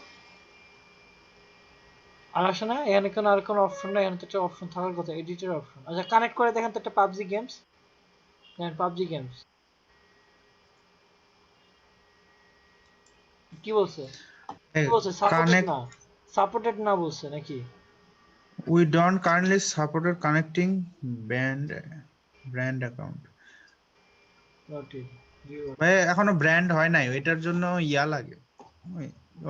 আর আসে না এখানে, কোনো আর কোনো অপশন না, এখানে তো একটা অপশন থাকার কথা, এডিটের অপশন। আচ্ছা কানেক্ট করে দেখেন তো একটা পাবজি গেমস, দেখেন পাবজি গেমস কি বলছে, কি বলছে? সাপোর্টেড কানেক্ট না, সাপোর্টেড না বলছে নাকি? We don't currently supported connecting brand brand account. Noted, ভাই এখনো ব্র্যান্ড হয় নাই, এটার জন্য ইয়া লাগে, ওই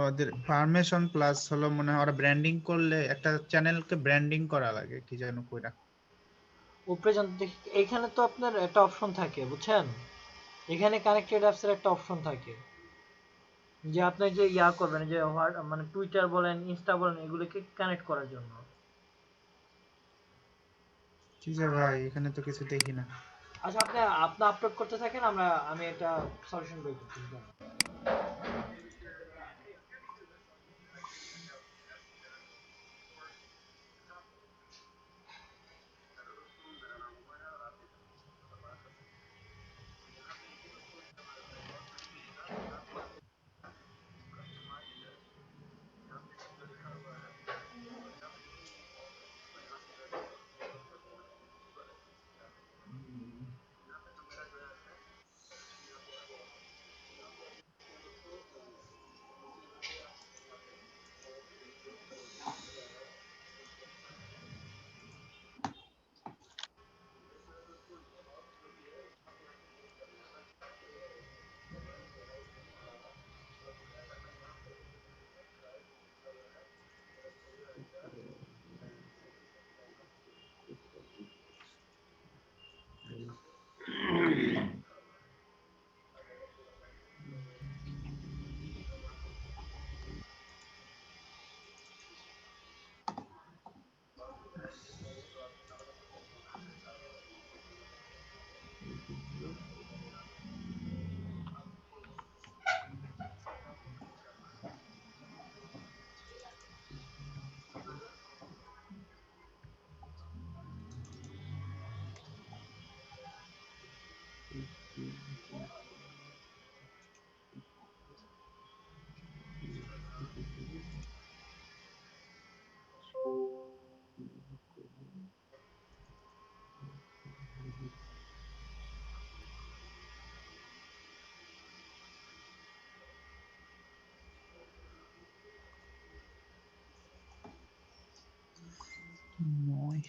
ওদের পারমিশন প্লাস হলো মনে হয় ওরা ব্র্যান্ডিং করলে, একটা চ্যানেলকে ব্র্যান্ডিং করা লাগে কি যেন কইরা। উপরে জানতে দেখি, এখানে তো আপনার একটা অপশন থাকে বুঝছেন, এখানে কানেক্টেড অ্যাপস এর একটা অপশন থাকে, যে আপনি যে ইয়া করবেন, যে মানে টুইটার বলেন, ইনস্টা বলেন, এগুলোকে কানেক্ট করার জন্য। কি যে ভাই, এখানে তো কিছু দেখি না। আচ্ছা আপনি আপনি আপলোড করতে থাকেন, আমি এটা সলিউশন বের করতেছি। নয়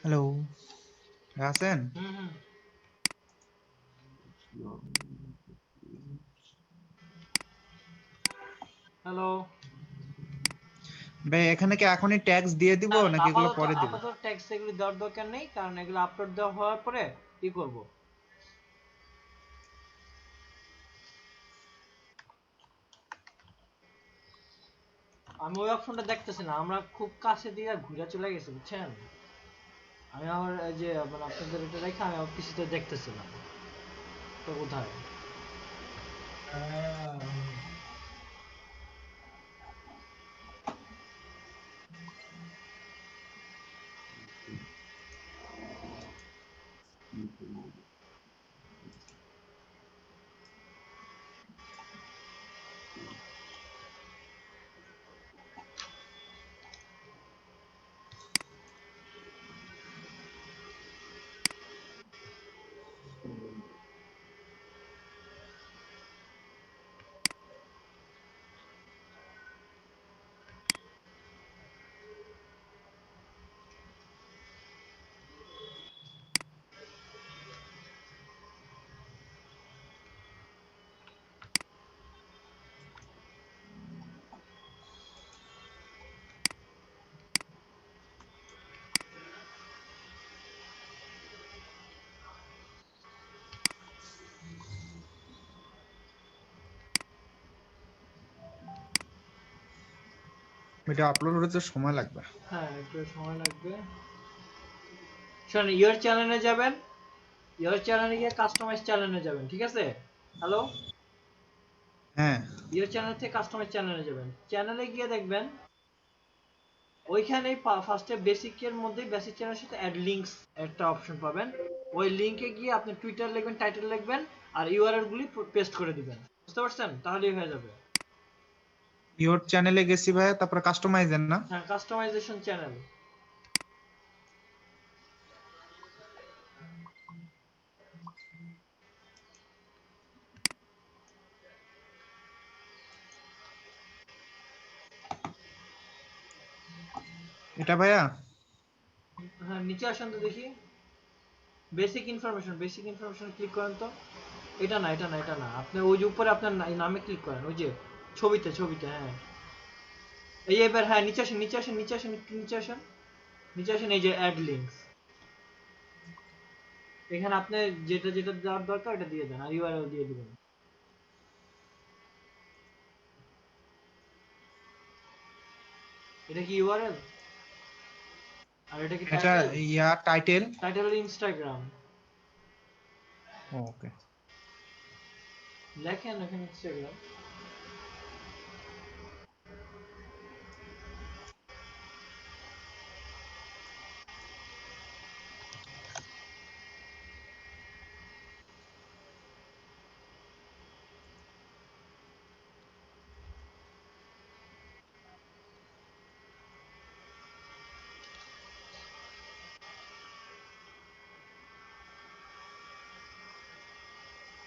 হ্যালো, আছেন? হুম। হ্যালো। ভাই এখানে কি এখনই ট্যাক্স দিয়ে দিব না, নাকি এগুলো আপাতত পরে দিব? আপাতত ট্যাক্স এগুলি দেওয়ার দরকার নেই, কারণ এগুলো আপলোড দেওয়া হওয়ার পরে কি করব। আমি ওই অপশনটা দেখতেছি না, আমরা খুব কাছে দিয়ে ঘুরে চলে গেছি বুঝছেন। আমি আমার এই যে মানে আপনাদের এটা রেখে আমি আমার পিসিতে দেখতেছিলাম তো কোথায়। এটা আপলোড হতে তো সময় লাগবে। হ্যাঁ, একটু সময় লাগবে। শোনেন, ইয়োর চ্যানেলে যাবেন, ইয়োর চ্যানেলে গিয়ে কাস্টমাইজ চ্যানেলে যাবেন, ঠিক আছে? হ্যালো, হ্যাঁ, ইয়োর চ্যানেল থেকে কাস্টমাইজ চ্যানেলে যাবেন, চ্যানেলে গিয়ে দেখবেন ওইখানেই ফার্স্টে বেসিকের মধ্যে বেসিক চ্যানেলের সাথে অ্যাড লিঙ্কস একটা অপশন পাবেন। ওই লিঙ্কে গিয়ে আপনি টুইটার লিখবেন, টাইটেল লিখবেন আর ইউআরএল গুলি পেস্ট করে দিবেন, বুঝতে পারছেন? তাহলেই হয়ে যাবে। ইওর চ্যানেলে গেছি ভাই, তারপরে কাস্টমাইজের না? হ্যাঁ, কাস্টমাইজেশন চ্যানেল। এটা ভাইয়া? হ্যাঁ, নিচে আসেন তো দেখি। বেসিক ইনফরমেশন ক্লিক করেন তো। এটা না, এটা না, এটা না, আপনি ওই যে উপরে আপনার নামে ক্লিক করেন, ওই যে ছবিতে ছবিতে, হ্যাঁ। এই এবার হ্যাঁ, নিচে আসেন, নিচে আসেন, নিচে আসেন, একটু নিচে আসেন, নিচে আসেন, এই যে অ্যাড লিঙ্কস। এখানে আপনি যেটা যেটা দেওয়ার দরকার ওটা দিয়ে দেন আর ইউআরএল দিয়ে দিবেন। এটা কি ইউআরএল? আর এটা কি এটা টাইটেল? ইয়া টাইটেল। টাইটেল হলো ইনস্টাগ্রাম। ওকে। লেখেন এখানে ইনস্টাগ্রাম।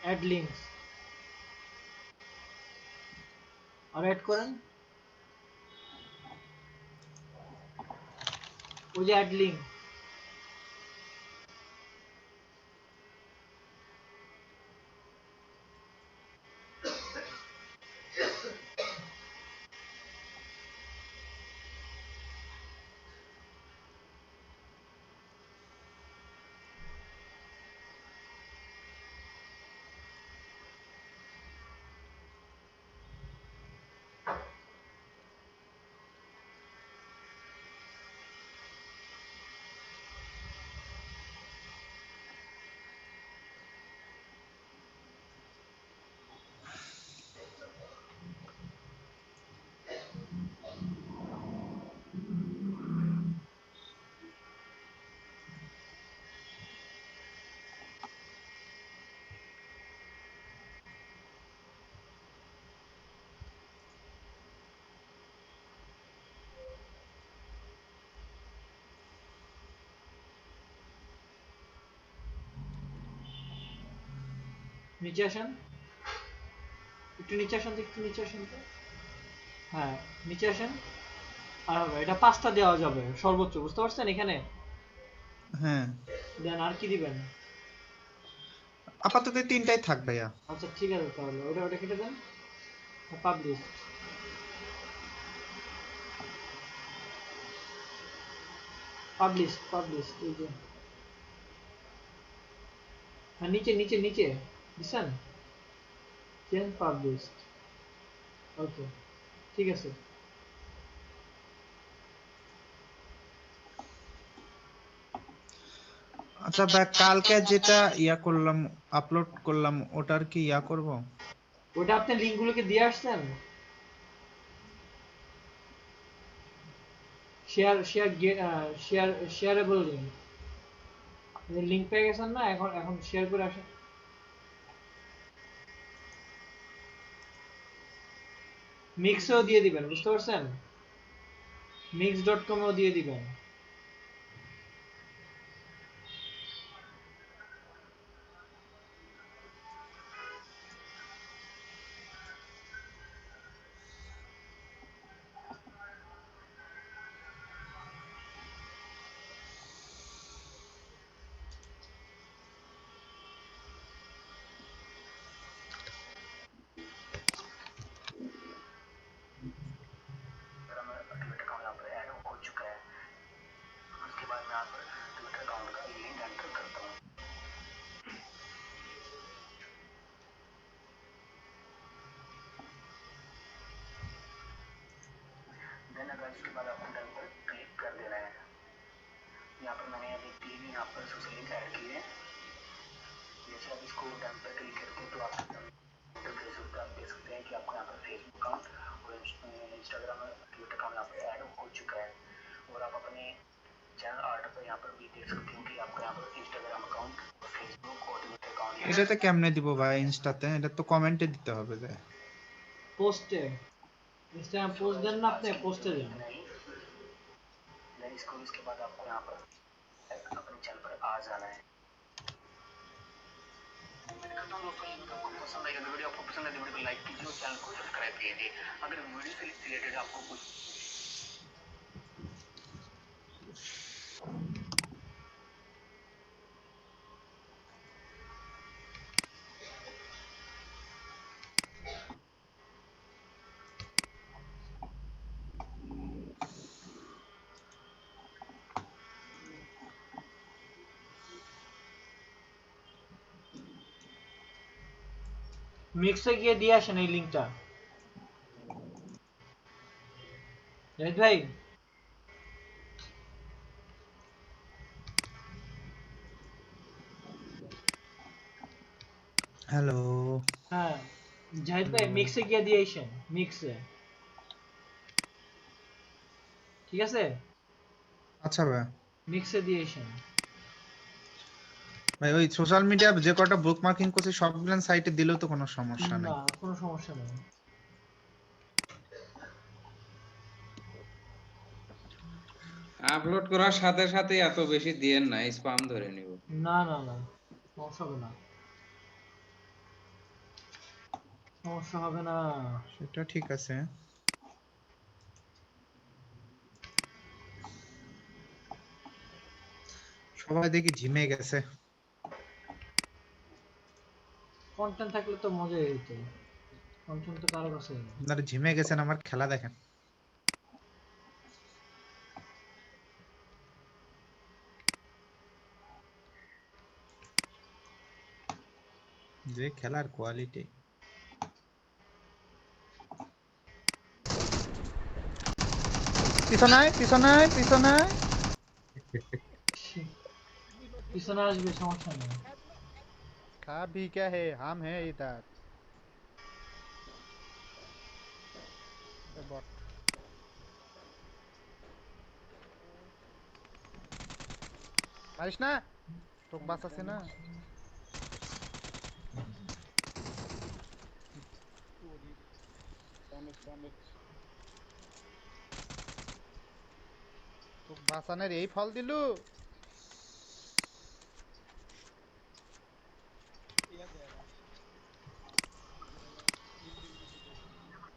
অ্যাড লিঙ্কস আর অ্যাড করেন, ওই যে অ্যাড লিঙ্ক। নিচে আসেন, একটু নিচে আসেন তো, একটু নিচে আসেন তো। হ্যাঁ, নিচে আসেন। আর হবে এটা 5টা দেওয়া যাবে সর্বোচ্চ, বুঝতে পারছেন? এখানে হ্যাঁ দেন আর কি দিবেন? আপাতত এই তিনটাই থাক ভাইয়া। আচ্ছা ঠিক আছে, তাহলে ওটা কেটে দেন। পাবলিশ পাবলিশ এই যে হ্যাঁ, নিচে নিচে নিচে দিছেন, চেঞ্জ পাবলিশ। ওকে ঠিক আছে। আচ্ছা ভাই, কালকে যেটা ইয়া করলাম, আপলোড করলাম, ওটার কি ইয়া করব? ওটা আপনি লিঙ্কগুলোকে দিয়ে আসছেন? শেয়ারেবল লিঙ্ক, লিঙ্ক পেয়ে গেছেন না? এখন এখন শেয়ার করে আসেন। মিক্সেও দিয়ে দিবেন, বুঝতে পারছেন? mix.com এও দিয়ে দিবেন। এটাতে কেমনে দিব ভাই ইনস্টাতে? এটা তো কমেন্টে দিতে হবে যে। পোস্টে, ইনস্টাগ্রাম পোস্ট দেন না আপনি, পোস্টে দেন। মিক্সে গিয়ে দিয়ে আসেন এই লিঙ্কটা। জাহিদ ভাই, হ্যালো। হ্যাঁ জাহিদ ভাই, মিক্সে গিয়ে দিয়ে আসেন, মিক্সে। ঠিক আছে, আচ্ছা ভাই। মিক্সে দিয়ে আসেন। ভাই ওই সোশ্যাল মিডিয়া যে কটা বুকমার্কিং করছি সবগুলো সাইটে দিলেও তো কোনো সমস্যা নেই। না কোনো সমস্যা নেই। আপলোড করার সাথে সাথে এত বেশি দিয়েন না, স্পাম ধরে নিব। না না না, সমস্যা হবে না, সমস্যা হবে না। সেটা ঠিক আছে। সবাই দেখি ঝিমে গেছে। কন্টেন্ট থাকলে তো মজাই হইতো, কন্টেন্ট তো কারো কাছে নেই। আপনারা ঝিমে গেছেন, আমার খেলা দেখেন। যে খেলার কোয়ালিটি। পিছনে পিছনে পিছনে। পিছনে আসবে, সমস্যা নেই। खा भी क्या है, हम हैं इधर। बट মারিস না, তোকে বাঁচাছে না। তোকে বাঁচানোর এই ফল দিলু।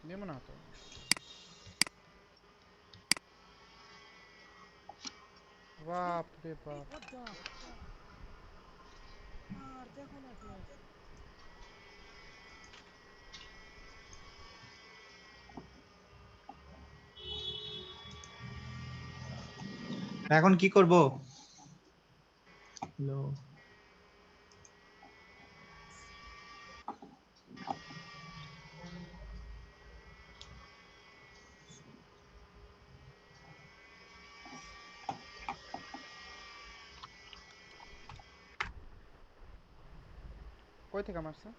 নেব না তো। ও বাপ রে বাপ। এখন কি করব? হ্যালো, কই থেকে মারছে?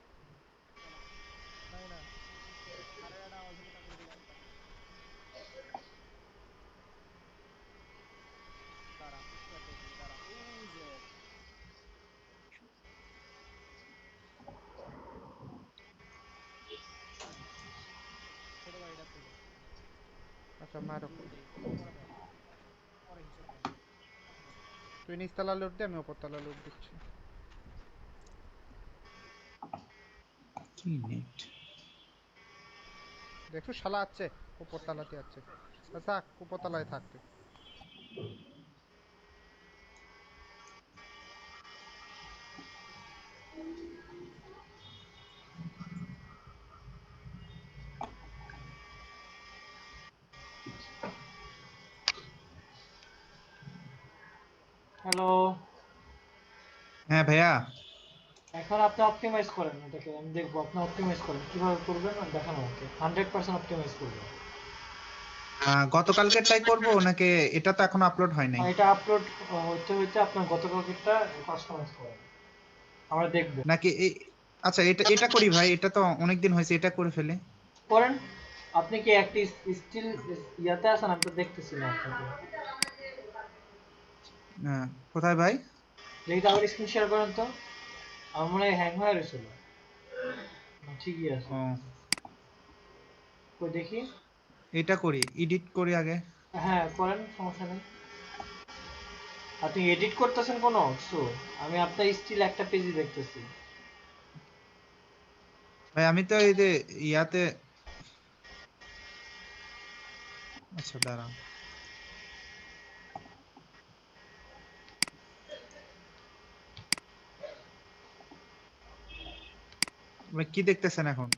আচ্ছা মারো। তুই নিচতলা লুট দে, আমি উপরতলা লুট দিচ্ছি। কি নেট? দেখছো শালা আছে, উপরতলাতে আছে। থাক, উপরতলায় থাক তুই। হ্যালো, হ্যাঁ ভাইয়া, এখন আপনি অপটিমাইজ করেন এটাকে, আমি দেখবো আপনি অপটিমাইজ করেন কিভাবে করবেন, আর দেখান আমাকে 100% অপটিমাইজ করবেন। গতকালকেরটাই করব নাকি? এটা তো এখন আপলোড হয় নাই। আর এটা আপলোড হতে হতে আপনার গতকালকেরটা কাস্টমাইজ করেন, আমরা দেখবো। নাকি আচ্ছা, এটা এটা করি ভাই, এটা তো অনেকদিন হয়েছে, এটা করে ফেলে। করেন। আপনি কি একটি স্টিল ইয়াতে আছেন? আমি তো দেখতেছি না আপনাকে। কোথায় ভাই? দেখি আবার স্ক্রিন শেয়ার করেন তো। আমার মনে হয় হ্যাং হয়ে গেছিল। ঠিকই আছে। ও, কই দেখি। এটা করি, এডিট করি আগে। হ্যাঁ করেন, সমস্যা নেই। আপনি এডিট করতেছেন কোনো কিছু? আমি আপনার স্টিল একটা পেজই দেখতেছি। ভাই আমি তো এই যে ইয়াতে, আচ্ছা দাঁড়ান, ভাই কি দেখতেছেন এখন?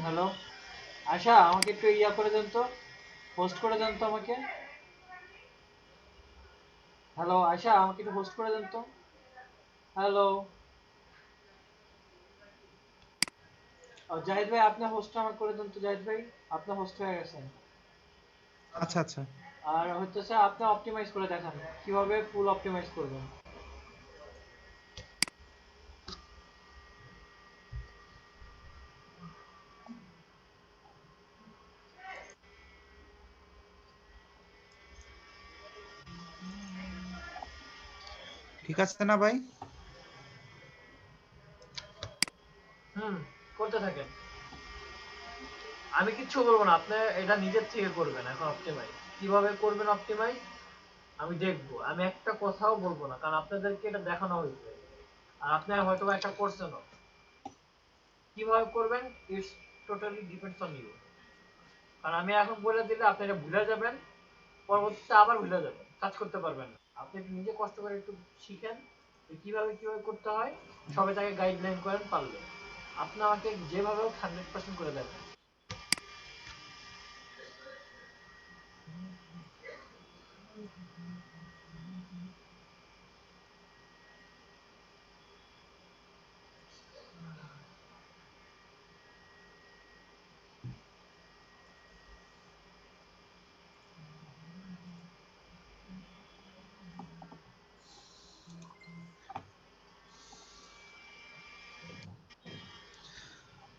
হ্যালো, আশা আমাকে একটু ইয়া করে দেন তো, হোস্ট করে দেন তো আমাকে। হ্যালো আশা, আমাকে একটু হোস্ট করে দেন তো। হ্যালো, জাহিদ ভাই আপনি হোস্ট আমাকে করে দেন তো। জাহিদ ভাই আপনি হোস্ট হয়ে গেছেন। আচ্ছা আচ্ছা, আর হচ্ছে আপনি অপটিমাইজ করে দেখান কিভাবে ফুল অপটিমাইজ করবেন। ঠিক আছে না ভাই? করতে থাকেন, আমি কিচ্ছু বলবো না, আপনি এটা নিজের থেকে করবেন। এখন অপটিমাইজ কিভাবে করবেন অপটিমাইজ আমি দেখবো, আমি একটা কথাও বলবো না, কারণ আপনাদেরকে এটা দেখানো হয়েছে আর আপনারা হয়তো একটা করছেনও। কিভাবে করবেন it's totally depends on you. কারণ আমি এখন বলে দিলে আপনি এটা ভুলে যাবেন, পরবর্তীতে আবার ভুলে যাবেন, কাজ করতে পারবেন না। আপনি একটু নিজে কষ্ট করে একটু শিখেন যে কিভাবে কিভাবে করতে হয়, সবাই তাকে গাইডলাইন করেন পারলে। আপনি আমাকে যেভাবে হোক 100% করে দেবেন।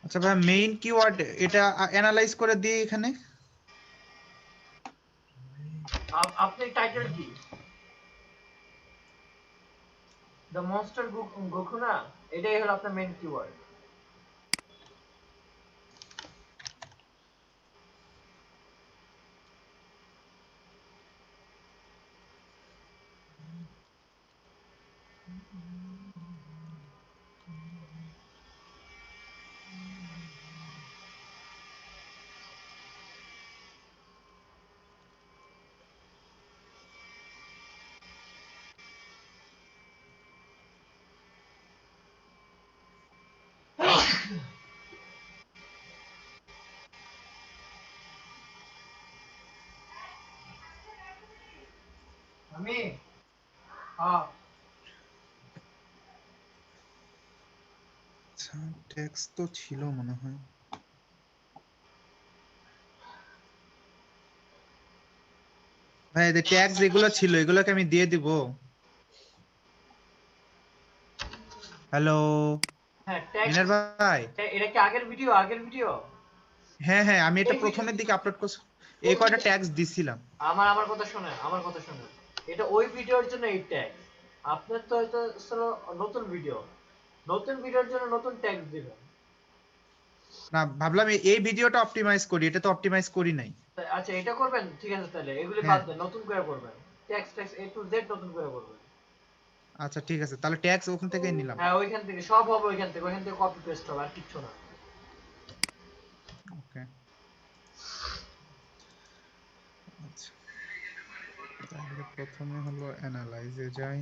আচ্ছা ভাই মেইন কিওয়ার্ড এটা অ্যানালাইজ করে দিই এখানে। আপনি টাইটেল কি দ্য মনস্টার গোকু না, এটাই হলো আপনার মেইন কিওয়ার্ড। আমি আচ্ছা টেক্সট তো ছিল মনে হয়। ভাই এই ট্যাগ যেগুলো ছিল এগুলোকে আমি দিয়ে দিব। হ্যালো হ্যাঁ ট্যাগ, মিনার ভাই। এটা কি আগের ভিডিও? হ্যাঁ হ্যাঁ আমি এটা এই প্রথমের দিকে আপলোড করছি, এই কয়টা ট্যাগস দিছিলাম। আমার কথা শুনে, এটা ওই ভিডিওর জন্য এই ট্যাগ। আপনার তো হয়তো নতুন ভিডিওর জন্য নতুন ট্যাগ দিবেন। না ভাবলাম এই ভিডিওটা অপটিমাইজ করি, এটা তো অপটিমাইজ করি নাই। আচ্ছা এটা করবেন, ঠিক আছে তাহলে এগুলি হ্যাঁ বাদ দেন, নতুন করে করবেন। ট্যাক্স A to Z নতুন করে করবেন। আচ্ছা ঠিক আছে, তাহলে ট্যাগস ওখান থেকেই নিলাম। হ্যাঁ ওইখান থেকে সব হবে, ওইখান থেকে কপি পেস্ট হবে, আর কিচ্ছু না। ওকে আচ্ছা তাহলে প্রথমে হলো অ্যানালাইজে যাই।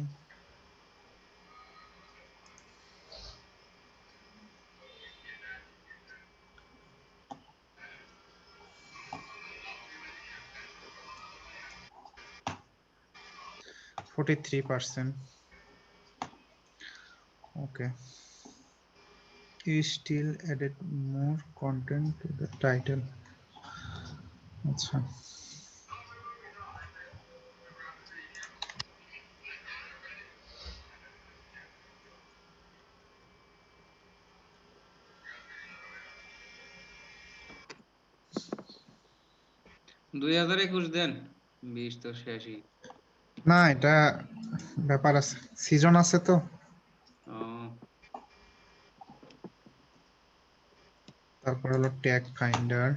(43%) okay. You still added more content to the title. আচ্ছা $2021 দেন, 20 তো শেষই। না এটা ব্যাপার আছে, সিজন আছে তো। তারপর হলো ট্যাগ ফাইন্ডার।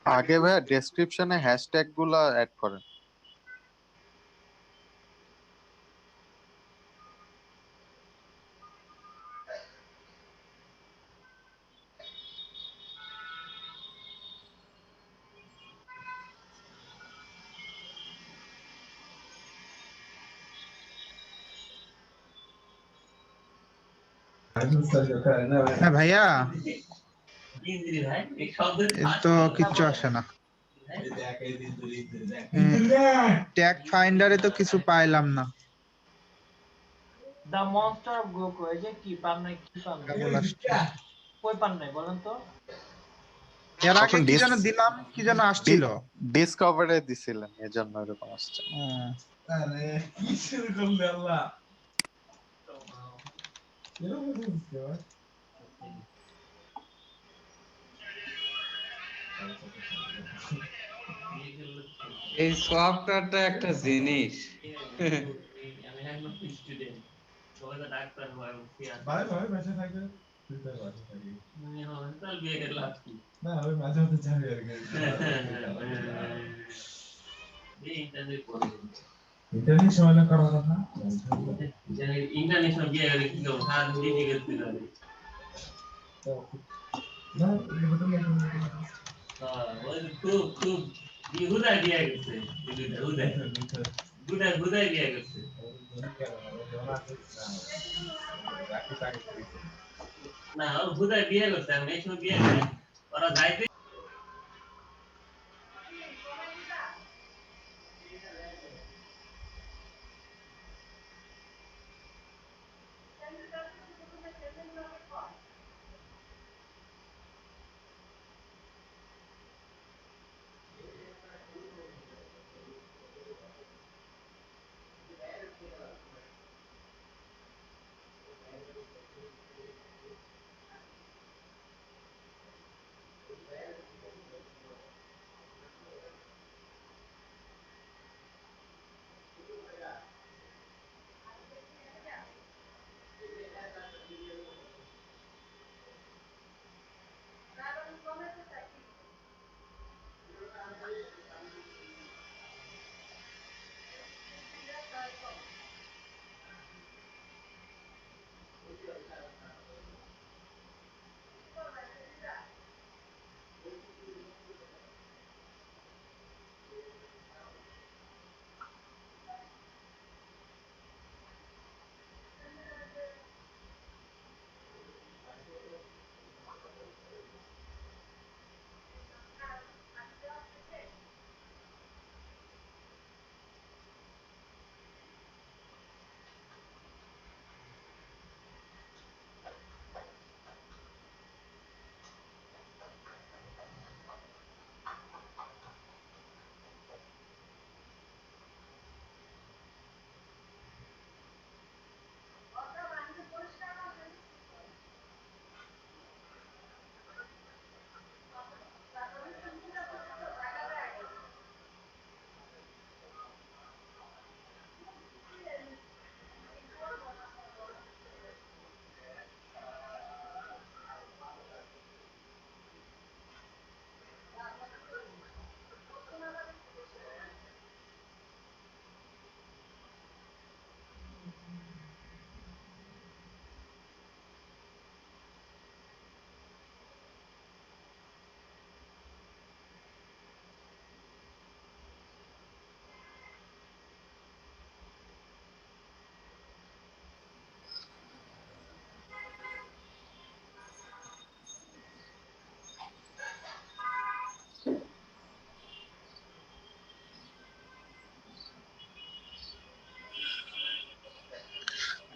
আগে ভাইয়া ডেসক্রিপশনে হ্যাশট্যাগ গুলা অ্যাড করেন। হ্যাঁ ভাইয়া তো কিচ্ছু আসে না, ট্যাগ ফাইন্ডারে তো কিছু পাইলাম না। দ্য মনস্টার অফ গোকু, এই যে কি পান নাই, কি পান নাই, কই পান নাই বলেন তো? এর আগে কি যেন দিলাম, কি যেন আসছিল, ডিসকভারে দিছিলেন, এজন্য এরকম আসছে। আরে কি শুরু করলে আল্লাহ। এই সফটওয়্যারটা একটা জিনিস। ভাই বেঁচে থাকে না, ওই মাঝে মধ্যে যাবে আর কি। ইন্টারনেশনাল করার কথা ইন্টারন্যাশনাল গিয়ে কি করব সারা দিন দিকে গেছি না এই হোটেলে ওই খুব খুব হুদায় দিয়ে গেছে হুদায় হুদায় হুদায় দিয়ে গেছে না হুদায় দিয়ে গেছে আমি এই সময় দিয়ে গেছে ওরা যাইতে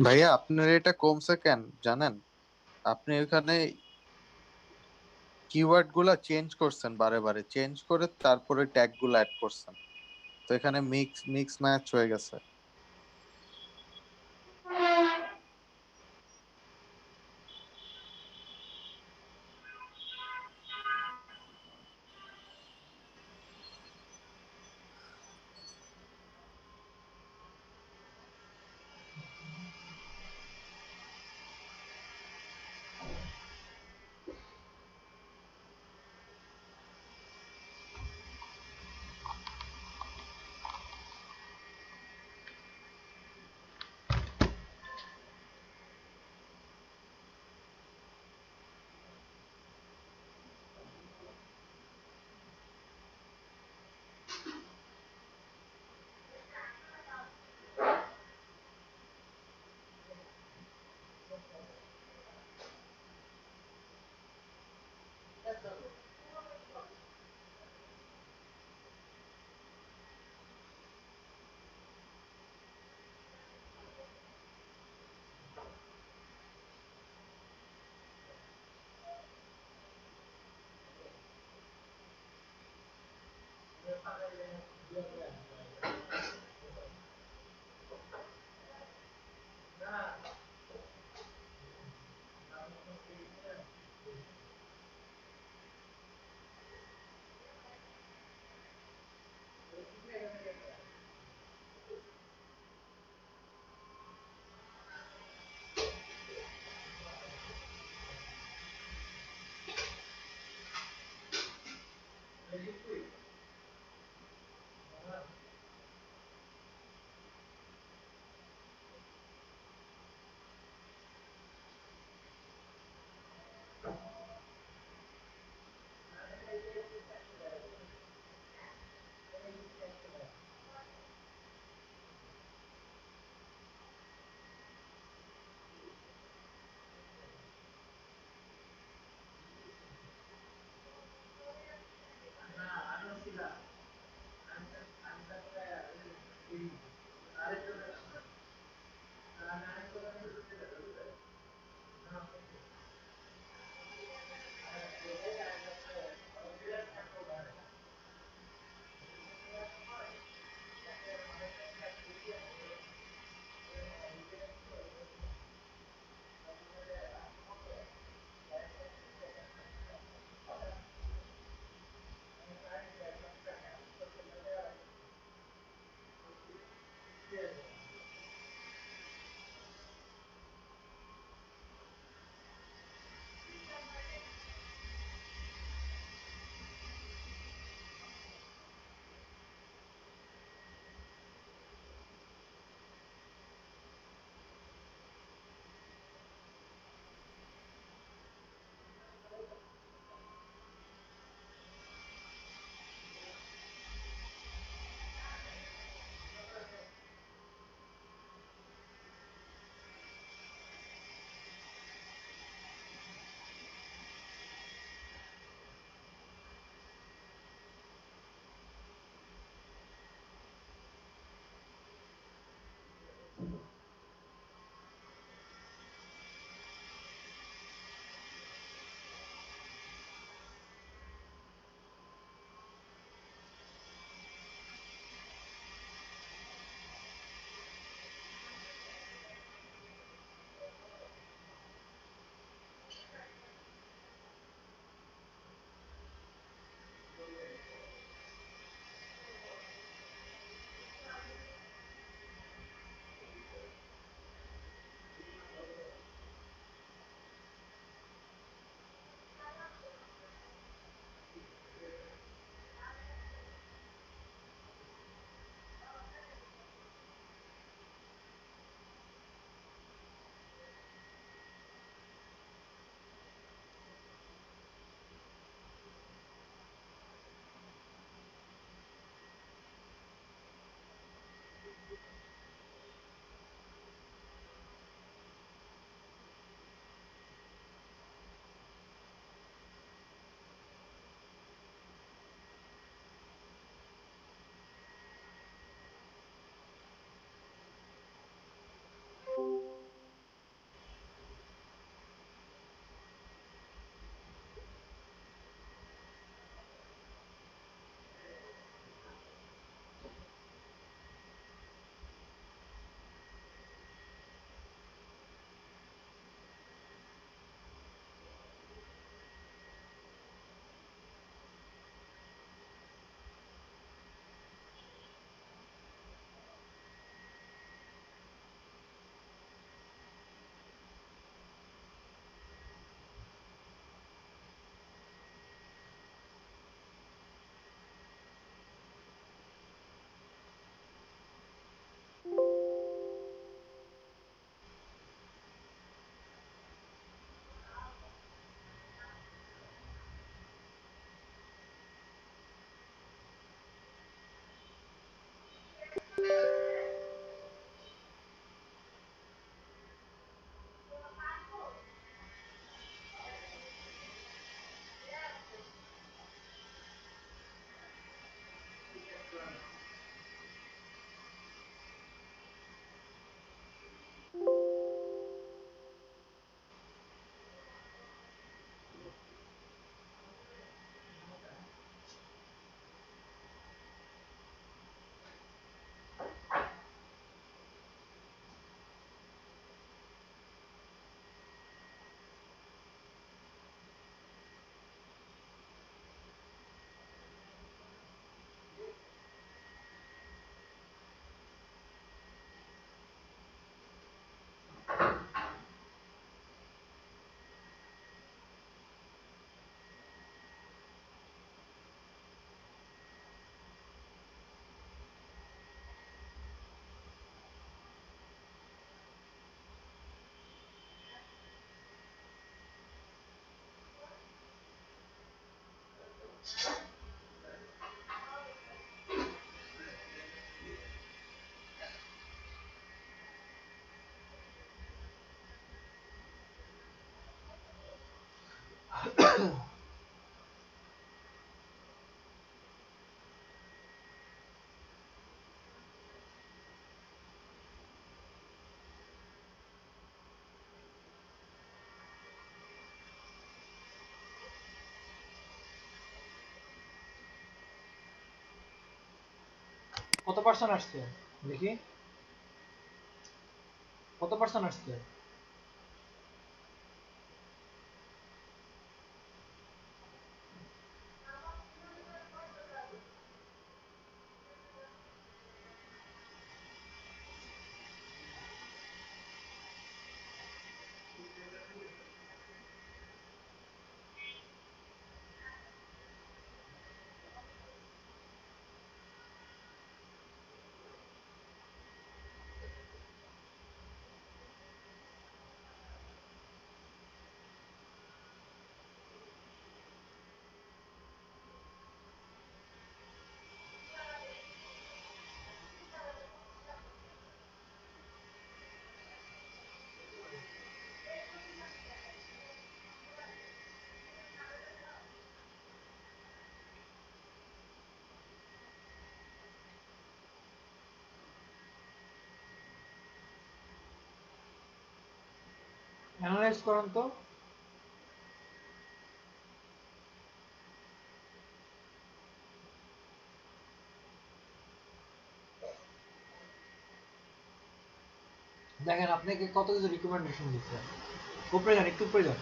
ভাইয়া আপনার এটা কমছে কেন জানেন? আপনি ওখানে কিওয়ার্ড গুলা চেঞ্জ করছেন, বারে বারে চেঞ্জ করে তারপরে ট্যাগ গুলা অ্যাড করছেন, তো এখানে মিক্স মিক্স ম্যাচ হয়ে গেছে। কত পার্সেন্ট আসছে দেখি, কত পার্সেন্ট আসছে? অ্যানালাইজ করুন তো। দেখেন আপনাকে কত কিছু রিকমেন্ডেশন দিচ্ছে। উপরে যান, একটু উপরে যান।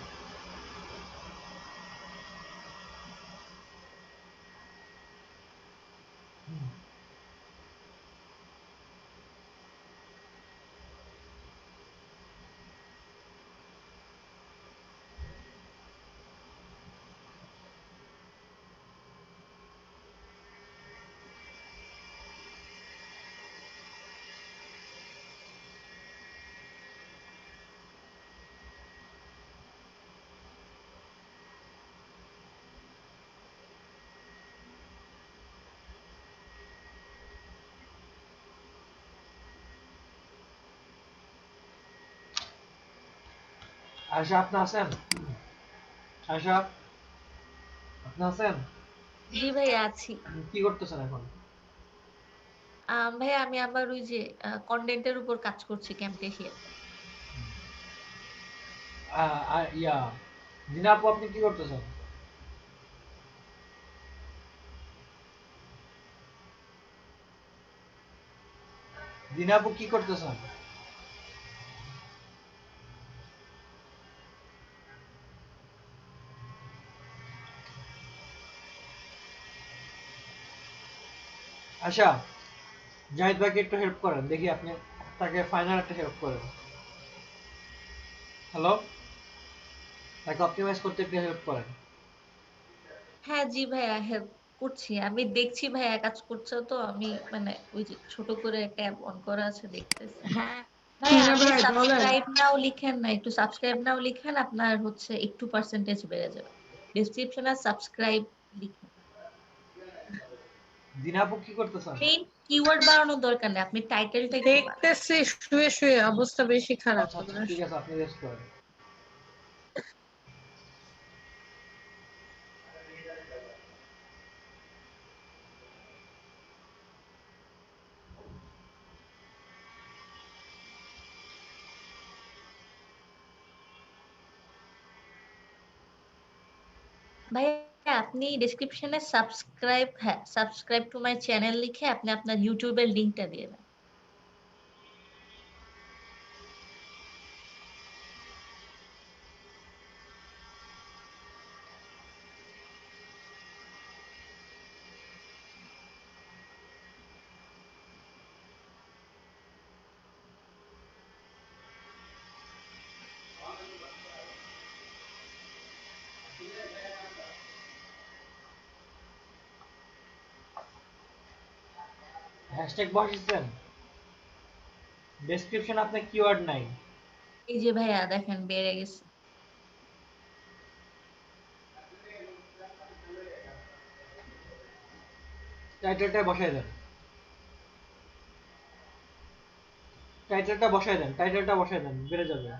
আয়শা আপনি আছেন? আয়শা আপনি আছেন? জি ভাই আছি। কি করতেছেন এখন? ভাই আমি আমার ওই যে কন্টেন্টের উপর কাজ করছি ক্যাম্পটেশিয়াতে। ইয়া দিনা আপু আপনি কি করতেছেন? দিনা আপু কি করতেছেন? আশা জাহিদ ভাইকে একটু হেল্প করেন, দেখি আপনি তাকে ফাইনাল একটা হেল্প করেন। হ্যালো, তাকে অপটিমাইজ করতে একটু হেল্প করেন। হ্যাঁ জি ভাইয়া হেল্প করছি। আমি দেখছি ভাইয়া কাজ করছে তো আমি মানে ওই যে ছোট করে ট্যাব অন করা আছে দেখতেছি। হ্যাঁ ভাইয়া হ্যাঁ আপনি ভাই বলেন। সাবস্ক্রাইব নাও লিখেন না, একটু সাবস্ক্রাইব নাও লিখেন, আপনার হচ্ছে একটু পার্সেন্টেজ বেড়ে যাবে। ডেসক্রিপশনে সাবস্ক্রাইব লিখেন। দিনা আপু কি করতেছেন? মেইন কিওয়ার্ড বাড়ানোর দরকার নেই, আপনি টাইটেলটা একটু বাড়ান। দেখতেছি শুয়ে শুয়ে অবস্থা বেশি খারাপ আচ্ছা আচ্ছা আমার। ঠিক আছে, আপনি রেস্ট করেন। ভাইয়া আপনি ডেসক্রিপশনে সাবস্ক্রাইব টু মাই চ্যানেল লিখে আপনি আপনার ইউটিউবের লিংকটা দিয়ে দেন। হ্যাশট্যাগ বসাইছেন? ডেসক্রিপশন আপনার কিওয়ার্ড নাই। এই যে ভাইয়া দেখেন বেড়ে গেছে। টাইটেলটা বসাই দেন, টাইটেলটা বসাই দেন, টাইটেলটা বসাই দেন, বেড়ে যাবে।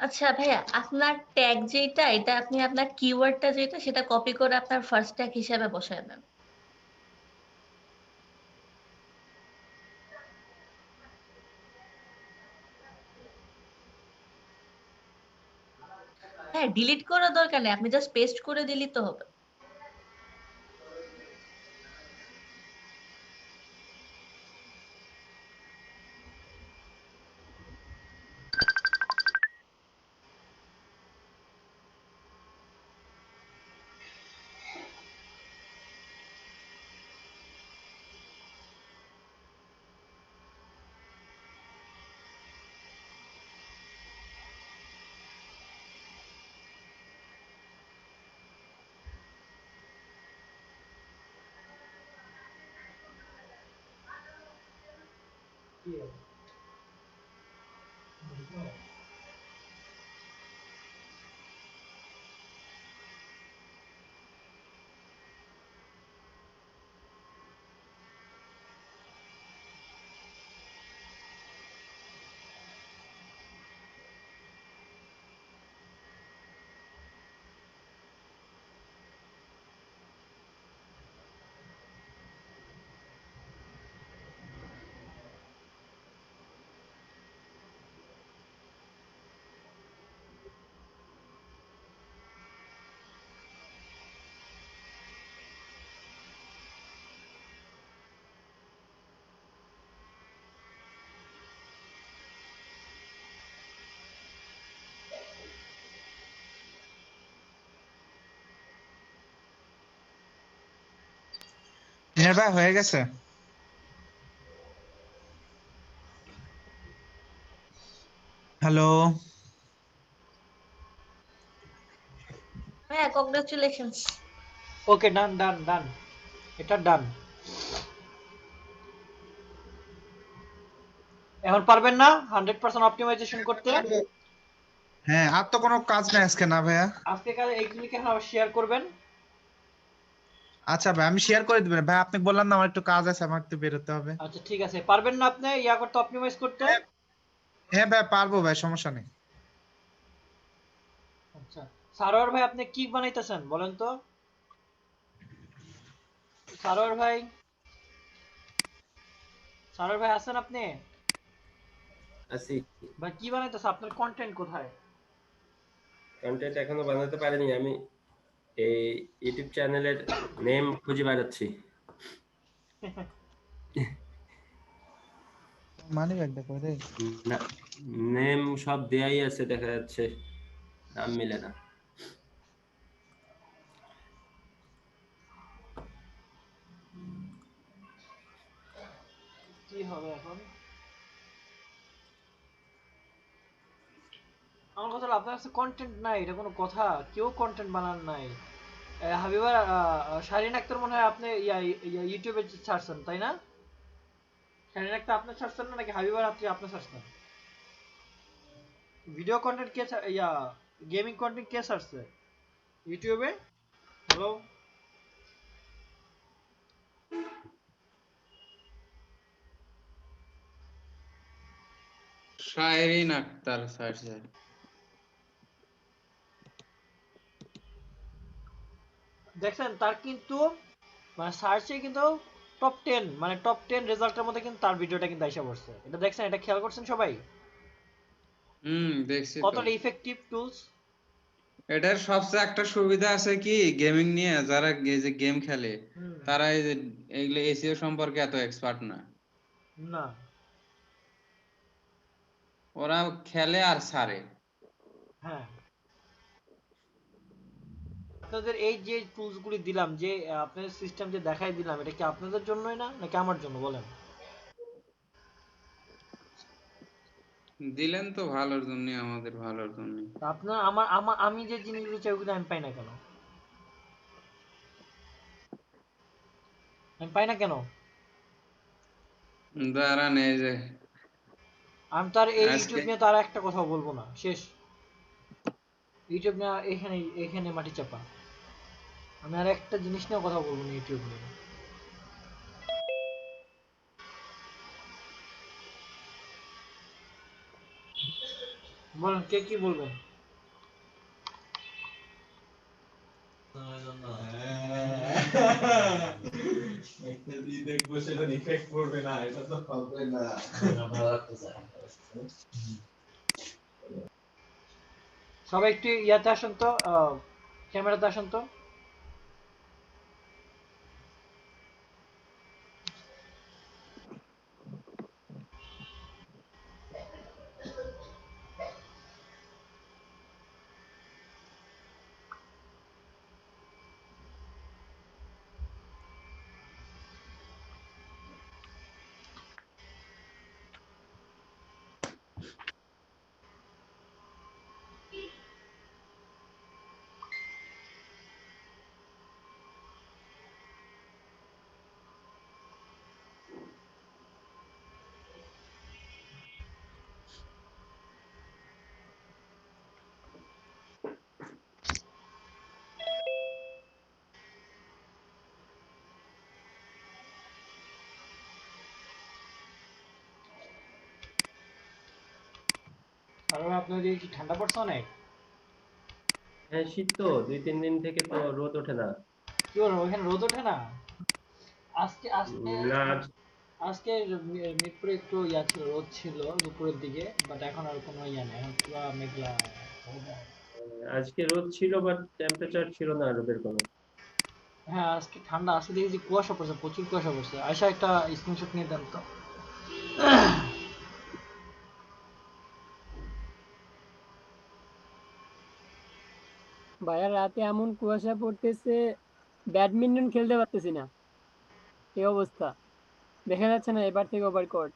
আচ্ছা ভাইয়া, আপনার ট্যাগ যেটা, এটা আপনি আপনার কিওয়ার্ডটা যেটা সেটা কপি করে আপনার ফার্স্ট ট্যাগ হিসাবে বসায় দেন। হ্যাঁ, ডিলিট করার দরকার নেই, আপনি জাস্ট পেস্ট করে দিলেই তো হবে। মিনার ভাই হয়ে গেছে? হ্যালো, হ্যাঁ, কংগ্রাচুলেশনস। ওকে, ডান ডান ডান, এটা ডান। এখন পারবেন না 100% অপটিমাইজেশন করতে? হ্যাঁ আর তো কোনো কাজ নাই আজকে না ভাইয়া? আজকে কাল এইগুলিকে শেয়ার করবেন। আচ্ছা ভাই আমি শেয়ার করে দিবেন ভাই, আপনি বললাম না আমার একটু কাজ আছে, আমার একটু বেরোতে হবে। আচ্ছা ঠিক আছে, পারবেন না আপনি ইয়া করতে, অপটিমাইজ করতে? হ্যাঁ ভাই পারবো ভাই, সমস্যা নেই। আচ্ছা সারোয়ার ভাই, আপনি কি বানাইতেছেন বলেন তো? সারোয়ার ভাই, সারোয়ার ভাই আছেন আপনি? আছি। ভাই কি বানাইতেছেন, আপনার কন্টেন্ট কোথায়? কন্টেন্ট এখনো বানাতে পারিনি, আমি এই ইউটিউব চ্যানেলের নেম খুঁজে বেড়াচ্ছি। মানি ব্যাগ দেখো রে। নেম সব দেয়াই আছে, দেখা যাচ্ছে নাম মিলে না। কি হবে এখন? আমার কথা হলো আপনার কাছে কন্টেন্ট নাই, এটা কোনো কথা? কেউ কন্টেন্ট বানান নাই। হাবিবার শাহিন আক্তার মনে হয় আপনি ইউটিউবে ছাড়ছেন তাই না? শাহিন আক্তার আপনি ছাড়ছেন না নাকি হাবিবার আপনি ছাড়ছেন? ভিডিও কন্টেন্ট কে গেমিং কন্টেন্ট কে ছাড়ছে ইউটিউবে? Hello, Shahrin Akter sir. দেখছেন তার কিন্তু মানে সার্চে কিন্তু টপ 10, মানে টপ 10 রেজাল্টের মধ্যে কিন্তু তার ভিডিওটা কিন্তু আইসা পড়ছে। এটা দেখছেন, এটা খেয়াল করছেন সবাই? দেখছি তো। কতটা ইফেক্টিভ টুলস। এটার সবচেয়ে একটা সুবিধা আছে কি, গেমিং নিয়ে যারা এই যে গেম খেলে তারা এই যে এগুলো এসইও সম্পর্কে এত এক্সপার্ট না। না, ওরা খেলে আর ছাড়ে। হ্যাঁ আপনাদের এই যে টুলস গুলি দিলাম, যে আপনাদের সিস্টেম যে দেখাই দিলাম, এটা কি আপনাদের জন্যই না নাকি আমার জন্য বলেন? দিলেন তো ভালোর জন্য, আমাদের ভালোর জন্য। আপনার আমি যে জিনিসগুলো চাই ওগুলো আমি পাই না কেন? আমি পাই না কেন? দাঁড়ান এই যে আমি তো আর এই আজকে ইউটিউব নিয়ে তো আর একটা কথা বলবো না, শেষ। ইউটিউব নিয়ে এখানে এখানে মাটি চাপা। আমি আর একটা জিনিস নিয়ে কথা বলবো না ইউটিউব নিয়ে। বলেন কে কি বলবেন? একটা দিয়ে দেখবো সেটা ইফেক্ট পড়বে না, এটা তো হবে না। সবাই একটু ইয়াতে আসুন তো, ক্যামেরাতে আসুন তো। আর আপনার দিকে কি ঠান্ডা পড়ছে অনেক? হ্যাঁ শীত তো, 2-3 দিন থেকে তো রোদ ওঠে না। কি বলবো, ওখানে রোদ ওঠে না? আজকে আজকে না আজকে মিরপুরে একটু ইয়া ছিল, রোদ ছিল দুপুরের দিকে, বাট এখন আর কোনো ইয়া নেই, এখন পুরো মেঘলা weather। আজকে রোদ ছিল বাট টেম্পারেচার ছিল না রোদের কোনো। হ্যাঁ আজকে ঠান্ডা, আজকে দেখেছি কুয়াশা পড়ছে, প্রচুর কুয়াশা পড়ছে। আয়শা একটা স্ক্রিনশট নিয়ে দেন তো। ভাইয়া রাতে এমন কুয়াশা পড়তেছে, ব্যাডমিন্টন খেলতে পারতেছি না, এই অবস্থা। দেখা যাচ্ছে না এবার থেকে ওভার কোর্ট।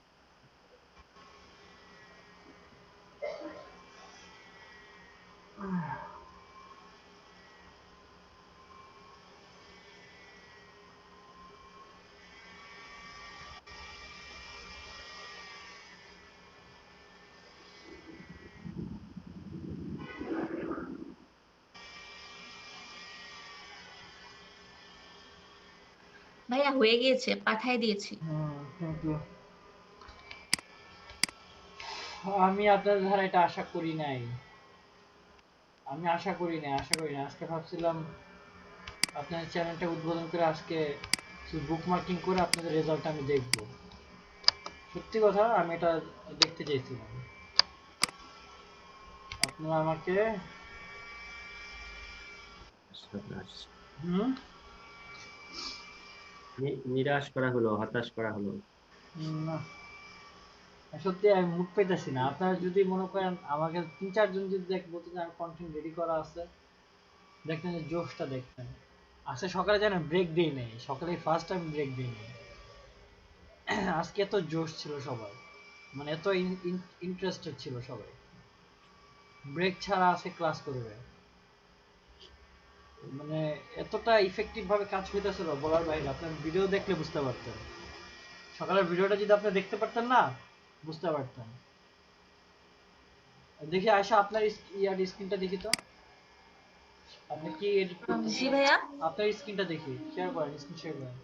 ভাইয়া হয়ে গিয়েছে, পাঠাই দিয়েছি। Thank you. আমি আপনার ধারা এটা আশা করি নাই, আশা করি না। আজকে ভাবছিলাম আপনাদের চ্যানেলটা উদ্বোধন করে আজকে বুকমার্কিং করে আপনাদের রেজাল্ট আমি দেখব। সত্যি কথা, আমি এটা দেখতে চাইছিলাম। আপনারা আমাকে নিরাশ করা হলো, হতাশ করা হলো। না সত্যি আমি মুড পাইতেছি না। আপনারা যদি মনে করেন আমাকে 3-4 জন যদি বলতে যে কন্টেন্ট রেডি করা আছে, দেখতেন যে জোশটা দেখতেন। আজকে সকালে জানেন ব্রেক দিই নাই, সকালে ফার্স্ট টাইম ব্রেক দিই নাই। আজকে এত জোশ ছিল সবাই, মানে এত ইন্টারেস্টেড ছিল সবাই, ব্রেক ছাড়া আজকে ক্লাস করবে, মানে এতটা ইফেক্টিভ ভাবে কাজ হইতেছিল বলার বাইরে। আপনার ভিডিও দেখলে বুঝতে পারতেন, সকালের ভিডিওটা যদি আপনি দেখতে পারতেন না বুঝতে পারতেন। দেখি আয়শা আপনার ইয়ার স্ক্রিনটা দেখি তো, আপনি কি এডিট করতেছেন? জি ভাইয়া। আপনার স্ক্রিনটা দেখি, শেয়ার করেন, স্ক্রিন শেয়ার করেন।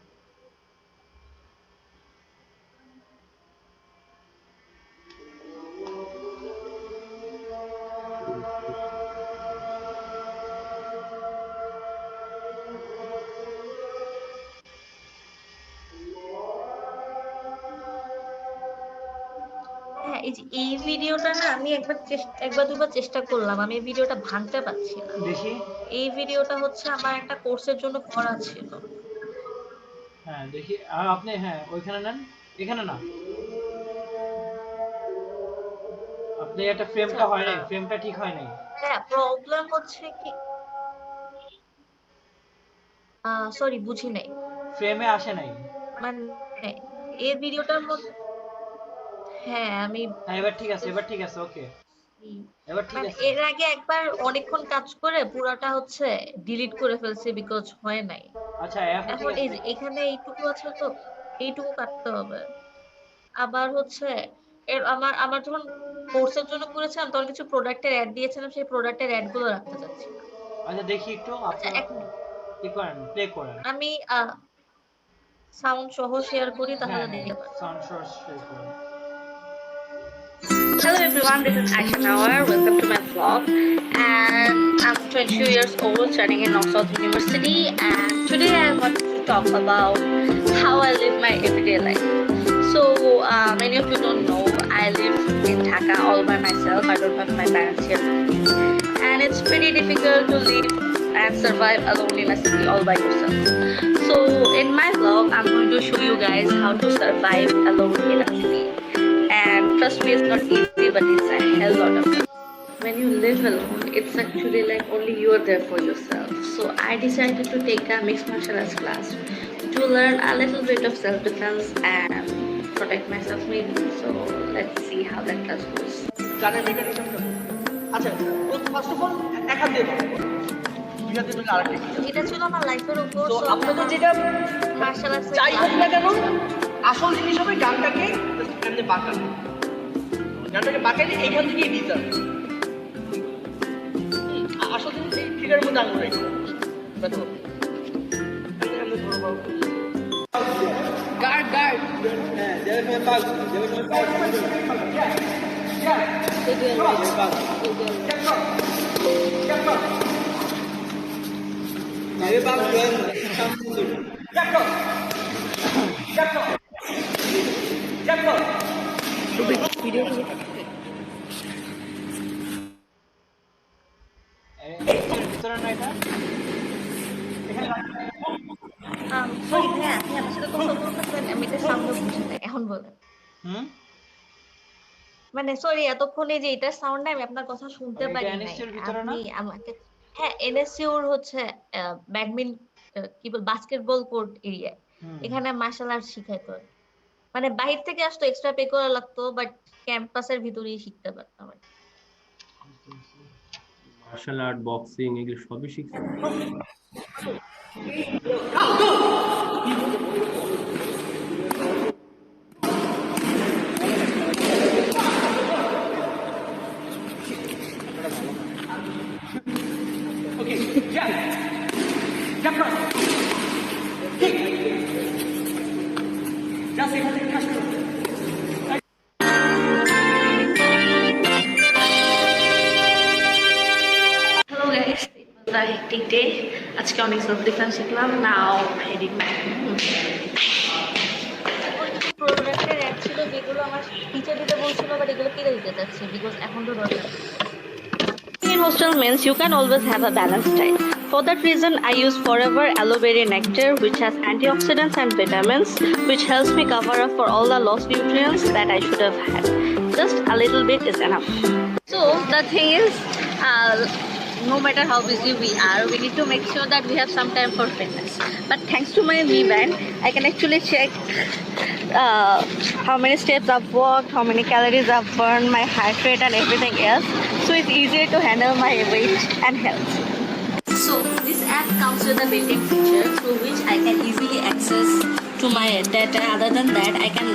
হ্যাঁ এই ভিডিওটা না আমি একবার দুবার চেষ্টা করলাম, আমি এই ভিডিওটা ভাঙতে পারছি না। দেখি এই ভিডিওটা হচ্ছে আমার একটা কোর্সের জন্য করা ছিল। হ্যাঁ দেখি, আর আপনি হ্যাঁ ওইখানে নেন, এখানে না। আপনি একটা ফ্রেমটা হয় নাই, ফ্রেমটা ঠিক হয় নাই। হ্যাঁ প্রবলেম হচ্ছে কি, সরি বুঝি নাই, ফ্রেমে আসে নাই মানে এই ভিডিওটার মধ্যে। হ্যাঁ আমি এবার ঠিক আছে, এবার ঠিক আছে, ওকে এবার ঠিক মানে আছে। এর আগে একবার অনেকক্ষণ কাজ করে পুরাটা হচ্ছে ডিলিট করে ফেলছি, বিকজ হয় নাই। আচ্ছা এখন এই যে এখানে এইটুকু আছে তো, এইটুকু কাটতে হবে। আবার হচ্ছে আমার যখন কোর্সের জন্য করেছিলাম তখন কিছু প্রোডাক্টের অ্যাড দিয়েছিলাম, সেই প্রোডাক্টের অ্যাড গুলো রাখতে চাচ্ছি না। আচ্ছা দেখি একটু, আচ্ছা আপনি কি করেন, প্লে করেন। আমি সাউন্ড সহ শেয়ার করি, তাহলে হ্যাঁ দেখতে পারবেন। সাউন্ড শর্ট শেয়ার করেন। Hello everyone, this is Aisha Nawar. Welcome to my vlog. And I'm 22 years old, studying in North University. And today I want to talk about how I live my everyday life. So many of you don't know, I live in Dhaka all by myself. I don't have my parents here. And it's pretty difficult to live and survive alone in a city all by yourself. So in my vlog, I'm going to show you guys how to survive alone in a city. And trust me, it's not easy, but it's a hell lot of fun. When you live alone, it's actually like only you are there for yourself. So I decided to take a mixed martial arts class to learn a little bit of self-defense and protect myself maybe. So let's see how that class goes. First of all এক হাত দিয়ে দুই হাতে ধরে আরেকটা এটা ছিল আমার লাইফের উপর। তো আপনাদের যেটা মার্শাল আর্টস চাই হোক না কেন আসল জিনিস হবে গানটাকে এমনি বাঁকানো, গানটাকে বাঁকাইলে এইখান থেকেই দিতে হবে। আসল জিনিস এই ফিগারের মধ্যে আঙুল রাখতে হবে। গার্ড গার্ড হ্যাঁ দেওয়ার সময় পাস দেওয়ার সময় পাস मेरे पास वीडियो ভিতরে না এটা সরি ভাইয়া, আপনি আমার সাথে কথা বলতেছেন, আমি এটা সামনে বুঝি না, এখন বলেন। মানে সরি, এতক্ষণে যে এটা সাউন্ড আমি আপনার কথা শুনতে পারি নাই। আপনি আমাকে হ্যাঁ এনএসইউর হচ্ছে কি বল বাস্কেটবল কোর্ট এরিয়া, এখানে মার্শাল আর্ট শিখাইতো। মানে বাইরে থেকে আসতো, এক্সট্রা পে করা লাগতো, বাট ক্যাম্পাসের ভিতরেই শিখতে পারতাম। মার্শাল আর্ট, বক্সিং এগুলো সবই শিখছি। hectic day. আজকে অনেক সেলফ ডিফেন্স শিখলাম। নাও হেডিং ব্যাক। প্রোডাক্টের অ্যাড ছিল যেগুলো আমার টিচার দিতে বলছিল, বাট এগুলো কিনে দিতে চাচ্ছি বিকজ এখন তো দরকার। In hostel means you can always have a balanced diet. For that reason, I use Forever Aloe Berry Nectar, which has antioxidants and vitamins, which helps me cover up for all the lost nutrients that I should have had. Just a little bit is enough. So the thing is, no matter how busy we are, we need to make sure that we have some time for fitness. But thanks to my Mi Band, I can actually check how many steps I've walked, how many calories I've burned, my heart rate and everything else. So it's easier to handle my weight and health. So this app comes with a built-in feature through which I can easily access to my data. Other than that, I can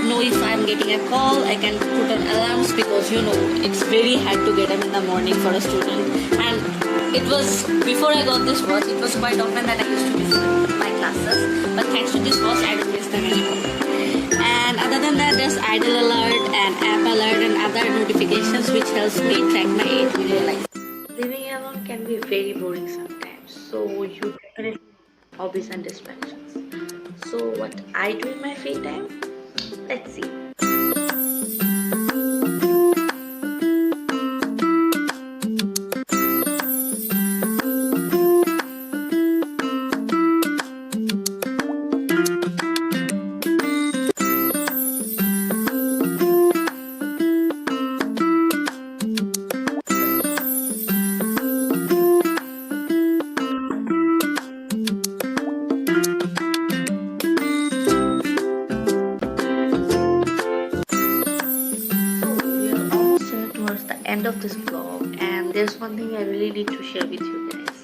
know if I'm getting a call. I can put on alarms because you know it's very hard to get up in the morning for a student. And it was before I got this watch, it was quite often that I used to miss my classes. But thanks to this watch, I don't miss them anymore. And other than that, there's idle alert and app alert and other notifications which helps me track my everyday life. Living alone can be very boring sometimes, so you definitely have hobbies and distractions. So what I do in my free time? Let's see. End of this vlog, and there's one thing I really need to share with you guys.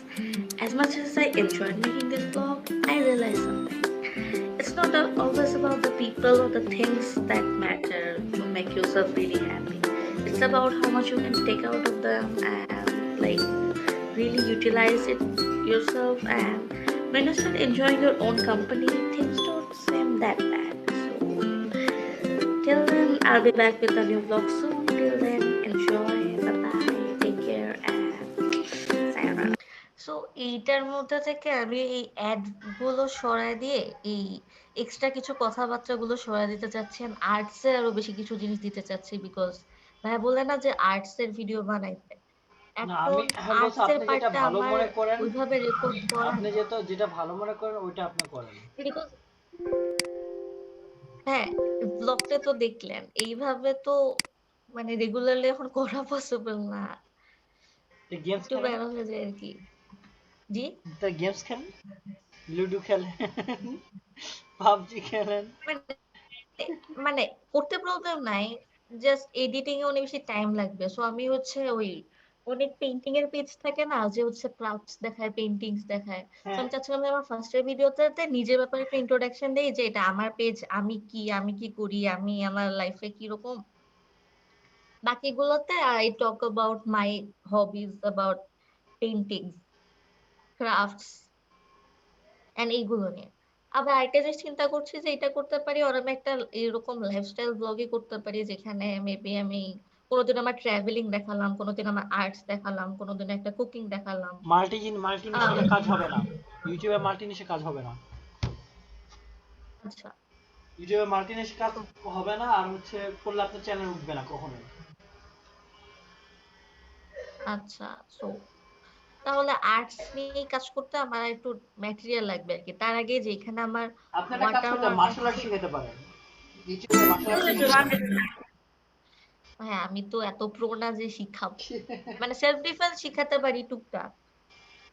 As much as I enjoyed making this vlog, I realized something. It's not always about the people or the things that matter to make yourself really happy. It's about how much you can take out of them and like really utilize it yourself. And when you start enjoying your own company, things don't seem that bad. So Till then, I'll be back with a new vlog soon. Till then, enjoy. Bye bye. Take care and sayonara. So এইটার মধ্যে থেকে আমি এই অ্যাড গুলো সরায় দিয়ে এই এক্সট্রা কিছু কথাবার্তা গুলো সরায় দিতে চাচ্ছি, আর্টস এর আরো বেশি কিছু জিনিস দিতে চাচ্ছি, বিকজ ভাই বলে না যে আর্টস এর ভিডিও বানাইতে, না আমি এখন বলছি আর্টস এর আপনি যেটা পার্টটা ভালো আমার মনে করেন, ওইভাবে রেকর্ড করা আপনি যেটা ভালো মনে করেন ওইটা আপনি করেন। বিকজ হ্যাঁ, ব্লগটা তো দেখলেন, এইভাবে তো মানে রেগুলারলি এখন করা পসিবল না, গেমস একটু খেলেন, বের হয়ে যায় আর কি। জি, তা গেমস খেলেন, লুডো খেলেন, পাবজি খেলেন। মানে করতে প্রবলেম নাই, জাস্ট এডিটিং এ অনেক বেশি টাইম লাগবে। সো আমি হচ্ছে ওই অনেক পেইন্টিং এর পেজ থাকে না, যে হচ্ছে ক্রাফটস দেখায়, পেইন্টিংস দেখায়। তো আমি চাচ্ছিলাম যে আমার ফার্স্ট এর ভিডিওতে নিজের ব্যাপারে একটা ইন্ট্রোডাকশন দেই, যে এটা আমার পেজ, আমি কি করি, আমি আমার লাইফে কি রকম। বাকিগুলোতে I talk about my hobbies, about paintings, crafts and এইগুলো নিয়ে। আবার আরেকটা জিনিস চিন্তা করছি যে এটা করতে পারি, আর আমি একটা এরকম লাইফস্টাইল ব্লগই করতে পারি, যেখানে মেবি আমি কোনোদিন আমার ট্রাভেলিং দেখালাম, কোনোদিন আমার আর্টস দেখালাম, কোনোদিন একটা কুকিং দেখালাম। মাল্টি নিশে কাজ হবে না, ইউটিউবে মাল্টি নিশে কাজ হবে না। আচ্ছা, ইউটিউবে মাল্টি নিশে কাজ হবে না, আর হচ্ছে করলে আপনার চ্যানেল উঠবে না কখনোই। আচ্ছা। সো তাহলে আর্টস নিয়ে কাজ করতে আমার একটু ম্যাটেরিয়াল লাগবে আর কি। তার আগে যে এখানে আমার আপনি একটা কাজ করতে মার্শাল আর্ট শিখাতে পারেন, ইউটিউবে মার্শাল আর্ট। হ্যাঁ, আমি তো এত প্রো না যে শিখাবো, মানে সেলফ ডিফেন্স শিখাতে পারি টুকটাক,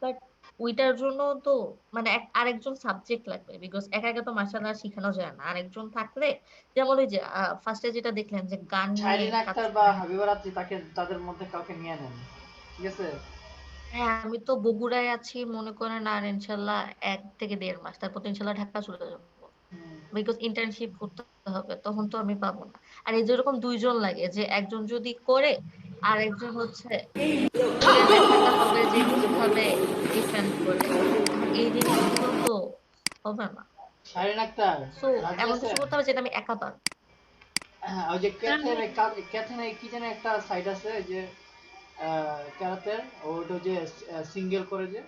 বাট ওইটার জন্য তো মানে আরেকজন সাবজেক্ট লাগবে, বিকজ একা একা তো মার্শাল আর্ট শেখানো যায় না। আরেকজন থাকলে, যেমন ওই যে ফার্স্টে যেটা দেখলেন যে গান নিয়ে শাইরিন কাজ আক্তার বা হাবিবা রাত্রি, তাদের মধ্যে কাউকে নিয়ে নেন, ঠিক আছে? হ্যাঁ, আমি তো বগুড়ায় আছি মনে করেন, আর ইনশাল্লাহ 1 থেকে 1.5 মাস, তারপর তো ইনশাল্লাহ ঢাকা চলে যাবো, বিকজ ইন্টার্নশিপ করতে হবে, তখন তো আমি পাবো না। আর এই যেরকম 2 জন লাগে, যে একজন যদি করে আর একজন হচ্ছে থাকা হবে যে কিভাবে ডিফেন্ড করে, এখন এই জিনিসগুলো তো হবে না। শাইরিন আক্তার সো এমন কিছু করতে হবে যেটা আমি একা পারবো। হ্যাঁ, ওই যে ক্যাথেনে কি যেন একটা সাইট আছে যে ক্যারাতের, ওটা যে সিঙ্গেল করে, যে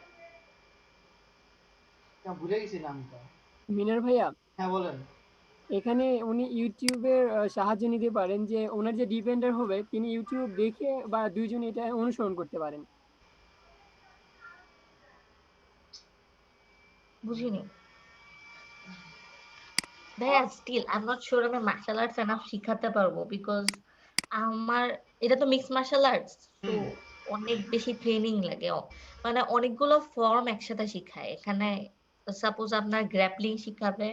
ভুলে গেছি নামটা। মিনার ভাইয়া, হ্যাঁ বলেন। এখানে উনি ইউটিউবের সাহায্য নিতে পারেন, যে ওনার যে ডিফেন্ডার হবে তিনি ইউটিউব দেখে বা দুইজন এটা অনুসরণ করতে পারেন। বুঝিনি ভাইয়া, still I am not sure আমি মার্শাল আর্টস এনাফ শিখাতে পারবো, বিকজ আমার এটা তো মিক্স মার্শাল আর্টস, তো অনেক বেশি ট্রেনিং লাগে, মানে অনেকগুলো ফর্ম একসাথে শিখায় এখানে। সাপোজ আপনার গ্র্যাপলিং শিখাবে,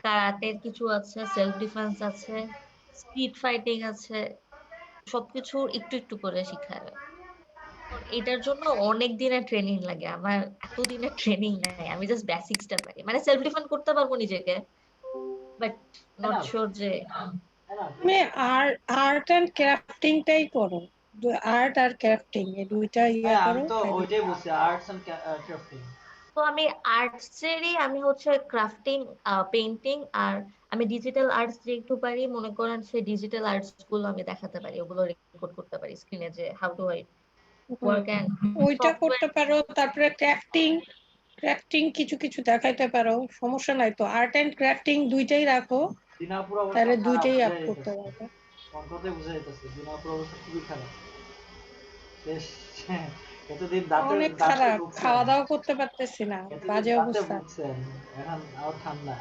কারাতের কিছু আছে, সেলফ ডিফেন্স আছে, স্পিড ফাইটিং আছে, সবকিছু একটু একটু করে শিখাবে। এটার জন্য অনেক দিনের ট্রেনিং লাগে, আমার এত দিনের ট্রেনিং নাই, আমি জাস্ট বেসিক্সটা পারি, মানে সেলফ ডিফেন্ড করতে পারবো নিজেকে, বাট নট শিওর যে তুমি আর্ট এন্ড ক্রাফটিংটাই করো, আর্ট আর ক্রাফটিং এই দুইটা ইয়া হ্যাঁ, করো। আমি তো ওইটাই বলছি, আর্টস এন্ড ক্রাফটিং। তো আমি আর্টসেরই, আমি হচ্ছে ক্রাফটিং, পেইন্টিং, আর আমি ডিজিটাল আর্টস যে একটু পারি, মনে করেন সেই ডিজিটাল আর্টস গুলো আমি দেখাতে পারি, ওগুলো রেকর্ড করতে পারি স্ক্রিনে, যে how do I work and ওইটা করতে পারো। তারপরে ক্রাফটিং কিছু কিছু দেখাইতে পারো, সমস্যা নাই তো। আর্ট এন্ড ক্রাফটিং দুইটাই রাখো, দিনাজপুর অবস্থা তাহলে খারাপ, দুইটাই বুঝা আপ করতে যাইতেছে, পারবে। কন্ট্রোতে বুঝা যাইতেছে দিনাজপুর অবস্থা খুবই খারাপ। বেশ, এতদিন দাঁতে অনেক দাঁতে খারাপ, ভুগছেন, খাওয়া দাওয়া করতে পারতেছি না, এতদিন বাজে দাঁতে অবস্থা। ভুগছেন, এখন আবার ঠান্ডা।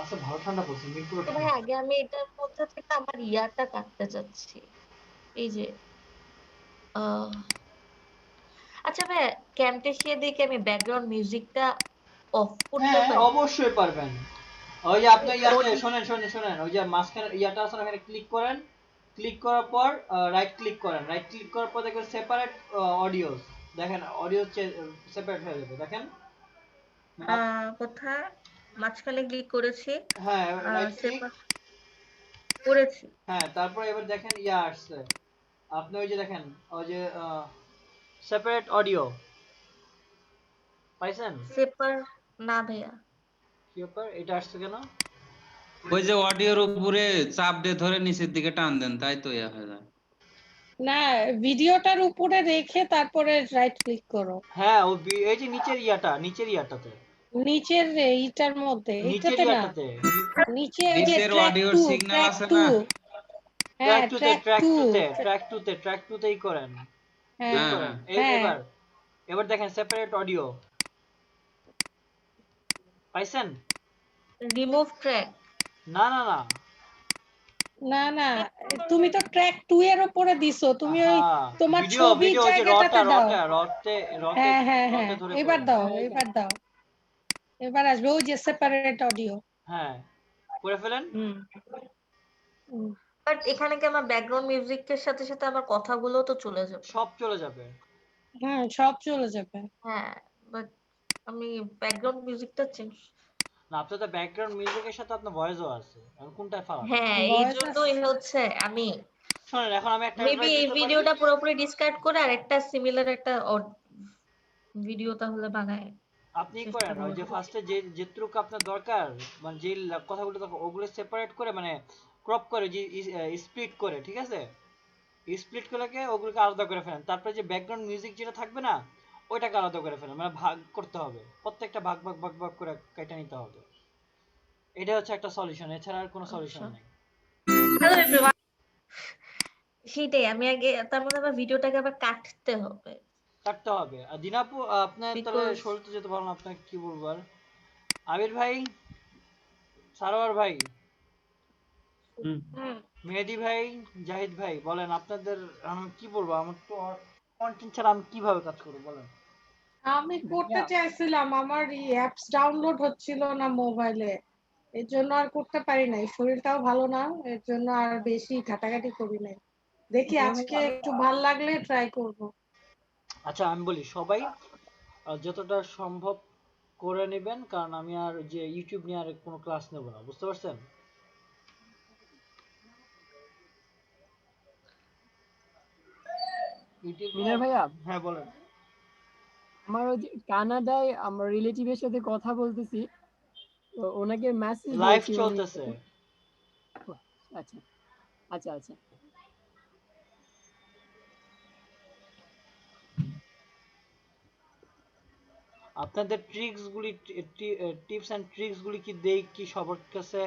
আচ্ছা, ভালো ঠান্ডা পড়ছে, মিরপুরে তো ভাই ঠান্ডা। আগে আমি এটার মধ্যে থেকে আমার ইয়াটা কাটতে চাচ্ছি, এই যে আচ্ছা ভাই, ক্যামটেসিয়া দিয়ে কি আমি ব্যাকগ্রাউন্ড মিউজিকটা অফ করতে হ্যাঁ, পারি? অবশ্যই পারবেন। ওই যে আপনি ইয়াতে শোনেন, ওই যে মাঝখানে ইয়াটা আছে, ওখানে ক্লিক করেন, ক্লিক করার পর রাইট ক্লিক করেন, রাইট ক্লিক করার পর দেখবেন সেপারেট অডিওস, দেখেন অডিও সেপারেট হয়ে যাবে, দেখেন। কোথায় মাঝখানে ক্লিক করেছি? হ্যাঁ, রাইট ক্লিক করেছি। হ্যাঁ, তারপর এবার দেখেন ইয়া আসছে, আপনি ওই যে দেখেন ওই যে সেপারেট অডিও, পাইছেন? সেপার না ভাইয়া। কি ব্যাপার? এটা আসছে কেন? ওই যে অডিওর উপরে চাপ দিয়ে ধরে নিচের দিকে টান দেন, তাই তো ইয়া হয়ে যায়। না, ভিডিওটার উপরে রেখে তারপরে রাইট ক্লিক করো। হ্যাঁ, এই যে নিচের ইয়াটাতে। নিচের এইটার মধ্যে, নিচের এইটাতে না, ইয়াটাতে। নিচে ওই যে নিচের ট্র্যাক অডিওর 2, সিগন্যাল ট্র্যাক আছে 2, না? হ্যাঁ ট্র্যাক 2 তেই করেন। ক্লিক হ্যাঁ করেন। হ্যাঁ এবার দেখেন সেপারেট অডিও। পাইছেন? Remove track. না না না না না, তুমি তো ট্র্যাক 2 এর উপরে দিছো, তুমি ওই তোমার ভিডিও ছবির যে জায়গাটাতে দাও। রতে হ্যাঁ হ্যাঁ হ্যাঁ, ধরে এবার করেন। দাও, এবার দাও, এবার আসবে ওই যে সেপারেট অডিও। হ্যাঁ, করে ফেলেন। বাট এখানে কি আমার ব্যাকগ্রাউন্ড মিউজিকের সাথে সাথে আমার কথাগুলো তো চলে যাবে? সব চলে যাবে। হ্যাঁ, সব চলে যাবে। হ্যাঁ, বাট আমি ব্যাকগ্রাউন্ড মিউজিকটা চেঞ্জ। না, আপনার তো ব্যাকগ্রাউন্ড মিউজিকের সাথে আপনার ভয়েসও আছে। এখন কোনটায় ফালাবেন? হ্যাঁ, এই জন্যই হচ্ছে আমি শুনেন, এখন আমি একটা মেবি এই ভিডিওটা পুরোপুরি ডিসকার্ড করে আরেকটা সিমিলার একটা ভিডিও তাহলে বানায়। আপনি করেন ওই যে ফার্স্টে যেটুকু আপনার দরকার, মানে যে কথাগুলো দরকার ওগুলো সেপারেট করে, মানে ক্রপ করে, যে স্প্লিট করে, ঠিক আছে? স্প্লিট করে ওগুলোকে আলাদা করে ফেলেন। তারপরে যে ব্যাকগ্রাউন্ড মিউজিক যেটা থাকবে না, ওইটাকে আলাদা করে ফেলেন, মানে ভাগ করতে হবে, প্রত্যেকটা ভাগ ভাগ ভাগ ভাগ করে কেটে নিতে হবে। এটা হচ্ছে একটা সলিউশন, এছাড়া আর কোনো সলিউশন নেই। হ্যালো এভরিওয়ান, সেটাই আমি আগে, তার মধ্যে আবার ভিডিওটাকে আবার কাটতে হবে। আর দিনাপু, আপনার তাহলে শরীর তো যেতে পারলাম, আপনাকে কি বলবো আর। আবির ভাই, সারোয়ার ভাই, মেহেদি ভাই, জাহিদ ভাই, বলেন আপনাদের, আমি কি বলবো, আমার তো কন্টেন্ট ছাড়া আমি কিভাবে কাজ করবো বলেন? আমি করতে চাইছিলাম, আমার এই অ্যাপস ডাউনলোড হচ্ছিল না মোবাইলে, এর জন্য আর করতে পারি নাই। শরীরটাও ভালো না, এর জন্য আর বেশি ঘাটাঘাটি করি নাই। দেখি আজকে একটু ভাল লাগলে ট্রাই করব। আচ্ছা, আমি বলি, সবাই যতটা সম্ভব করে নেবেন, কারণ আমি আর যে ইউটিউব নিয়ে আর কোনো ক্লাস নেব না, বুঝতে পারছেন? মিনার ভাইয়া, হ্যাঁ বলেন। আমার ওই যে কানাডায় আমার রিলেটিভের সাথে কথা বলতেছি, তো ওনাকে মেসেজ লাইভ দিয়েছি। চলতেছে। আচ্ছা আচ্ছা আচ্ছা। আপনাদের টিপস এন্ড ট্রিক্স গুলি কি দেই কি সবার কাছে,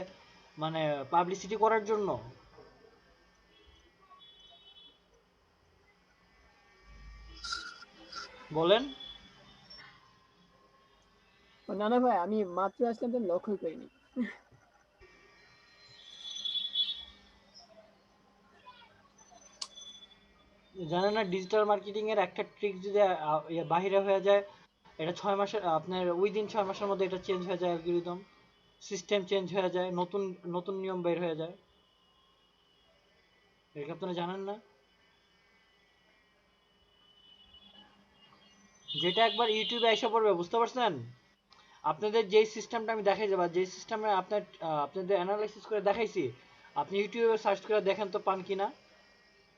মানে পাবলিসিটি করার জন্য? বলেন। না না ভাই, আমি মাত্র আসলাম তো লক্ষ্য করিনি। জানেন না, ডিজিটাল মার্কেটিং এর একটা ট্রিক যদি বাহিরে হয়ে যায়, এটা 6 মাসের, আপনার উইদিন 6 মাসের মধ্যে এটা চেঞ্জ হয়ে যায়, অ্যালগরিদম সিস্টেম চেঞ্জ হয়ে যায়, নতুন নতুন নিয়ম বের হয়ে যায়। এটা আপনারা জানেন না? যেটা একবার ইউটিউবে এসে পড়বে, বুঝতে পারছেন? আপনাদের যেই সিস্টেমটা আমি দেখাই যাবো, যেই সিস্টেমে আপনাদের অ্যানালাইসিস করে দেখাইছি, আপনি ইউটিউবে সার্চ করে দেখেন তো পান কিনা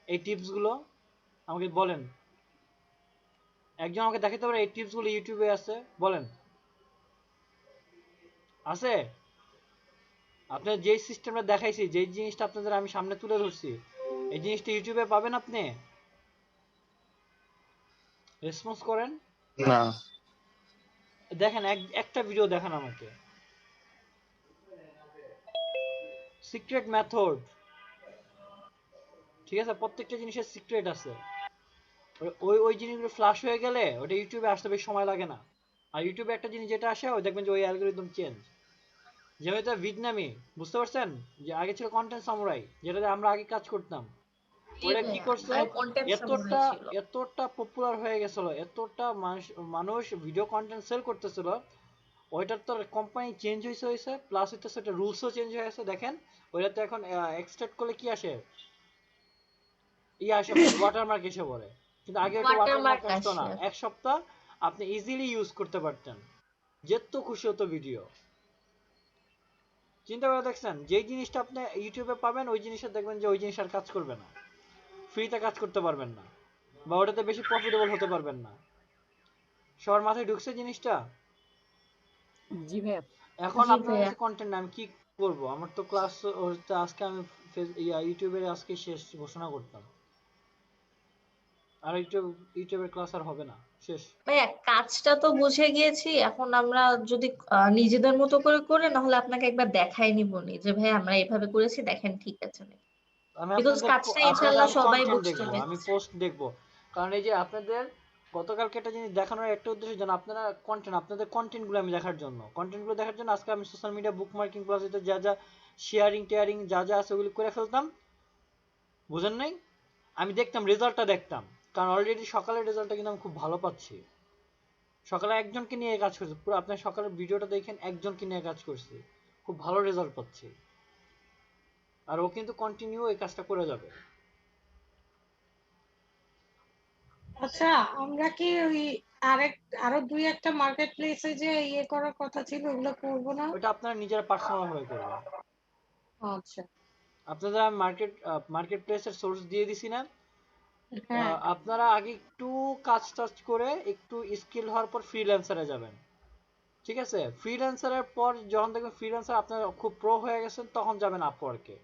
এই টিপসগুলো, আমাকে বলেন। একজন আমাকে দেখাতে পারে এই টিপসগুলো ইউটিউবে আছে? বলেন, আছে? আপনার যেই সিস্টেমটা দেখাইছি, যেই জিনিসটা আপনাদের আমি সামনে তুলে ধরছি, এই জিনিসটা ইউটিউবে পাবেন আপনি? রেসপন্স করেন। না, দেখেন, একটা ভিডিও দেখান আমাকে। সিক্রেট মেথড, ঠিক আছে? প্রত্যেকটা জিনিসের সিক্রেট আছে। ওই জিনিসগুলো ফ্লাশ হয়ে গেলে ওটা ইউটিউবে আসতে বেশি সময় লাগে না। আর ইউটিউবে একটা জিনিস যেটা আসে, ওই দেখবেন যে ওই অ্যালগরিদম চেঞ্জ। যেহেতু ভিয়েতনামি, বুঝতে পারছেন? যে আগে ছিল কন্টেন্ট সামুরাই, যেটাতে আমরা আগে কাজ করতাম। ওরা কি করছে, এতটা পপুলার হয়ে গেছিল, এতটা মানুষ ভিডিও কন্টেন্ট সেল করতেছিল, ওইটার তো কোম্পানি চেঞ্জ হয়েছে, প্লাস হইতেছে একটা রুলসও চেঞ্জ হয়ে গেছে। দেখেন ওইটাতে এখন এক্সট্রাক্ট করলে কি আসে, আসে ওয়াটারমার্ক এসে পড়ে, কিন্তু আগে একটা ওয়াটারমার্ক আসতো না। এক সপ্তাহ আপনি ইজিলি ইউজ করতে পারতেন, যেত খুশি হতো ভিডিও। চিন্তা করে দেখছেন, যেই জিনিসটা আপনি ইউটিউবে পাবেন, ওই জিনিসটা দেখবেন যে ওই জিনিস আর কাজ করবে না, ফ্রিতে কাজ করতে পারবেন না, বা ওটাতে বেশি প্রফিটেবল হতে পারবেন না। সবার মাথায় ঢুকছে জিনিসটা? জি ভাইয়া। এখন জি আপনার ভাইয়া। কাছে কন্টেন্ট আমি কি করব? আমার তো ক্লাস হচ্ছে আজকে আমি ইউটিউবে আজকে শেষ ঘোষণা করতাম। আর ইউটিউবের ক্লাস আর হবে না, শেষ। ভাইয়া কাজটা তো বুঝে গিয়েছি, এখন আমরা যদি নিজেদের মতো করে করে নাহলে আপনাকে একবার দেখাই নিবনি যে ভাই আমরা এভাবে করেছি, দেখেন ঠিক আছে নাকি। আমি বিকজ আপনাদের কাজটা আপনাদের ইনশাল্লাহ আমি সবাই কন্টেন্ট বুঝতে দেখবো, আমি পেরেছি। পোস্ট দেখবো। কারণ এই যে আপনাদের গতকালকে একটা জিনিস দেখানোর একটা উদ্দেশ্য যেন আপনারা আপনাদের কন্টেন্টগুলো আমি দেখার জন্য, কন্টেন্টগুলো দেখার জন্য আজকে আমি সোশ্যাল মিডিয়া বুকমার্কিং প্লাস যা যা শেয়ারিং টেয়ারিং যা যা আছে ওগুলো করে ফেলতাম, বুঝেন নাই? আমি দেখতাম, রেজাল্টটা দেখতাম। কারণ অলরেডি সকালের রেজাল্টটা কিন্তু আমি খুব ভালো পাচ্ছি। সকালে একজনকে নিয়ে কাজ করছি, পুরো আপনার সকালের ভিডিওটা দেখেন, একজনকে নিয়ে কাজ করছি, খুব ভালো রেজাল্ট পাচ্ছি। আর ও কিন্তু কন্টিনিউ এই কাজটা করে যাবে। আচ্ছা, আমরা কি ওই আরো 2-1টা মার্কেট প্লেসে যে ইয়ে করার কথা ছিল ওগুলো করবো না? ওটা আপনারা নিজেরা পার্সোনাল ভাবে করবেন। আচ্ছা। আপনাদের আমি মার্কেট প্লেসের সোর্স দিয়ে দিছি না? হ্যাঁ। আপনারা আগে একটু কাজ টাজ করে একটু স্কিল হওয়ার পর ফ্রিল্যান্সারে যাবেন, ঠিক আছে? ফ্রিল্যান্সারের পর যখন দেখবেন ফ্রিল্যান্সার আপনারা খুব প্রো হয়ে গেছেন, তখন যাবেন আপওয়ার্কে।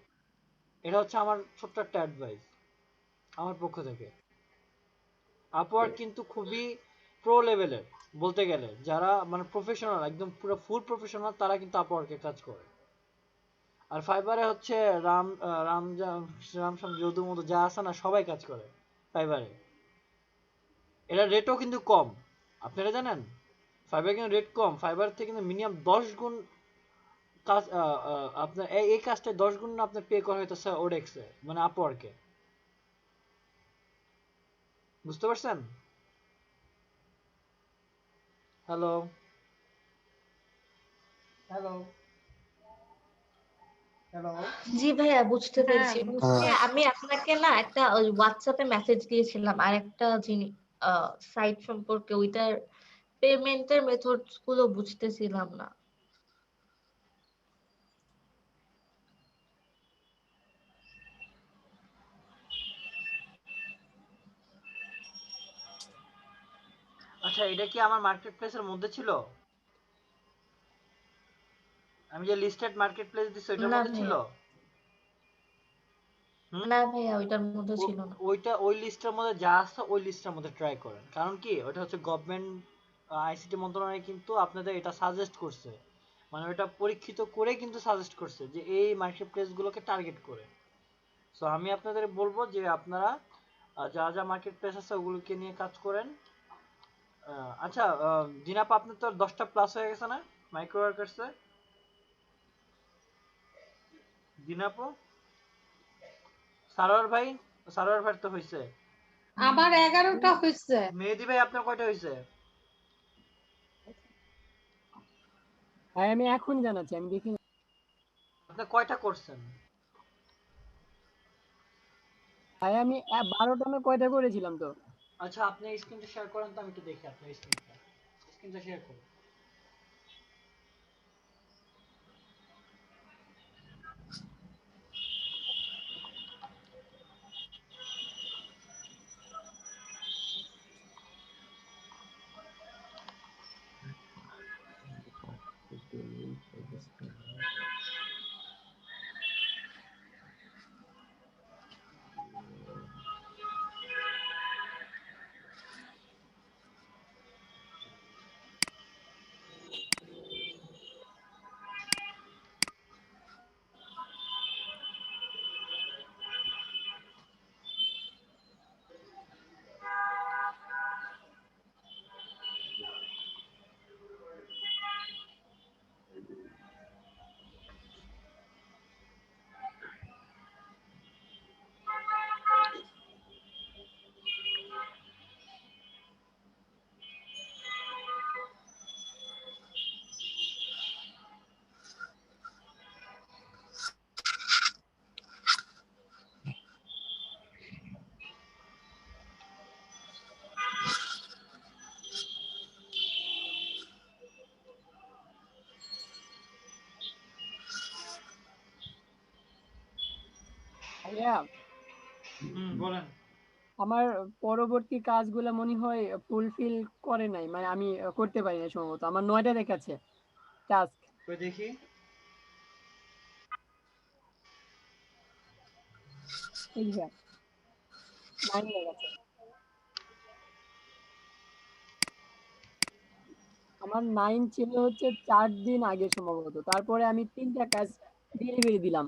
এটা হচ্ছে আমার ছোট্ট একটা অ্যাডভাইস আমার পক্ষ থেকে। আপওয়ার্ক কিন্তু খুবই প্রো লেভেলের, বলতে গেলে যারা মানে প্রফেশনাল, একদম পুরো ফুল প্রফেশনাল, তারা কিন্তু আপওয়ার্কে কাজ করে। আর ফাইবারে হচ্ছে রামসাম যদু মধু যা আছে না, সবাই কাজ করে ফাইবারে। এটা রেটও কিন্তু কম, আপনারা জানেন? ফাইবার কিন্তু রেট কম, ফাইবার থেকে কিন্তু মিনিমাম 10 গুণ কাজ, আপনার এই কাজটা 10 গুণ আপনার পে করা হইতেছে ওডেক্সে, মানে আপওয়ার্কে। বুঝতে পারছেন? Hello hello hello. জি ভাইয়া বুঝতে হ্যাঁ। পেরেছি। ভাইয়া আমি আপনাকে না একটা ওই হোয়াটসঅ্যাপে মেসেজ দিয়েছিলাম আর একটা জিনিস সাইট সম্পর্কে, ওইটার পেমেন্টের মেথডস গুলো বুঝতেছিলাম না। আচ্ছা, এটা কি আমার মার্কেট প্লেসের মধ্যে ছিল? আমি যে লিস্টেড মার্কেট প্লেস দিছি ওইটার না মধ্যে ছিল? ভাইয়া, হুম? না ভাইয়া ওইটার মধ্যে ছিল না। ওই লিস্টের মধ্যে যা আছে ওই লিস্টের মধ্যে ট্রাই করেন। কারণ কি, ওটা হচ্ছে গভর্নমেন্ট আইসিটি মন্ত্রণালয় কিন্তু আপনাদের এটা সাজেস্ট করছে, মানে ওটা পরীক্ষিত করে কিন্তু সাজেস্ট করছে যে এই মার্কেট প্লেসগুলোকে টার্গেট করে। সো আমি আপনাদের বলবো যে আপনারা যা যা মার্কেট প্লেস আছে ওগুলোকে নিয়ে কাজ করেন। আচ্ছা, জিনাপ আপনার তো 10টা প্লাস হয়ে গেছে না মাইক্রো ওয়ার্কার্সে? জিনাপো, সারোয়ার ভাই, সারোয়ার ভাই তো হয়েছে। আমার 11টা হয়েছে। মেহেদি ভাই আপনার কয়টা হয়েছে? ভাই আমি এখন জানাচ্ছি, আমি দেখি। আপনি কয়টা করছেন? ভাই আমি 12টা না কয়টা করেছিলাম তো। আচ্ছা, আপনি স্ক্রিনটা শেয়ার করেন তো, আমি একটু দেখি আপনার স্ক্রিনটা শেয়ার করুন। ভাইয়া বলেন। আমার পরবর্তী কাজগুলো মনে হয় ফুলফিল করে নাই, মানে আমি করতে পারি না সম্ভবত। আমার 9টা দেখাচ্ছে টাস্ক। কই দেখি। এই যে 9 দেখাচ্ছে। আমার 9 ছিল হচ্ছে 4 দিন আগে সম্ভবত। তারপরে আমি 3টা কাজ ডেলিভারি দিলাম।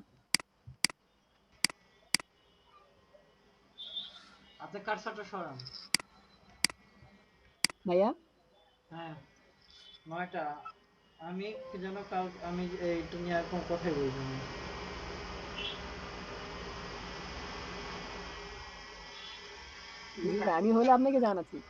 আপনি কার্সারটা সরান। ভাইয়া হ্যাঁ 9টা। আমি কি যেন কাল আমি এইটা নিয়ে আর কোনো কথাই বলবো না। জি ভাই, আমি হলে আপনাকে জানাচ্ছি।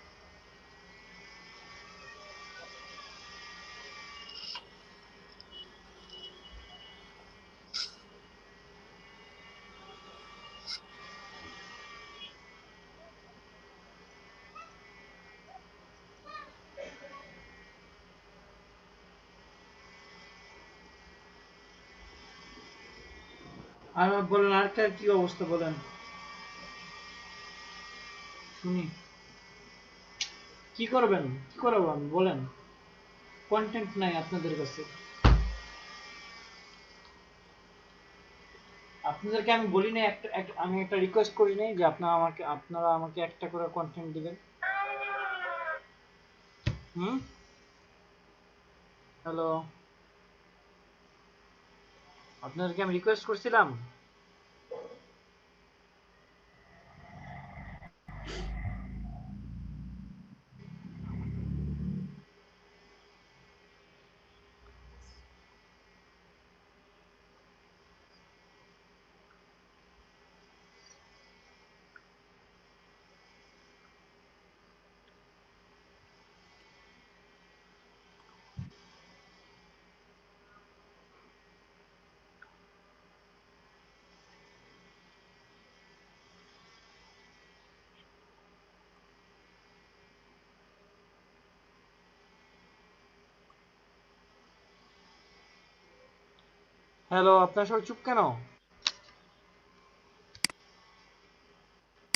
আর বলেন আর কি অবস্থা বলেন শুনি। কি করবেন, কি করবেন বলেন। কন্টেন্ট নাই আপনাদের কাছে। আপনাদেরকে আমি বলি নাই আমি একটা রিকোয়েস্ট করি নাই যে আপনারা আমাকে একটা করে কন্টেন্ট দিবেন। হ্যালো, আপনাদেরকে আমি রিকোয়েস্ট করছিলাম। হ্যালো, আপনারা সবাই চুপ কেন?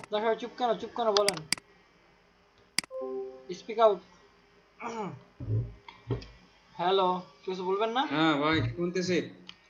আপনারা সবাই চুপ কেন বলেন। Speak out. হ্যালো, কিছু বলবেন না? হ্যাঁ ভাই শুনতেছি।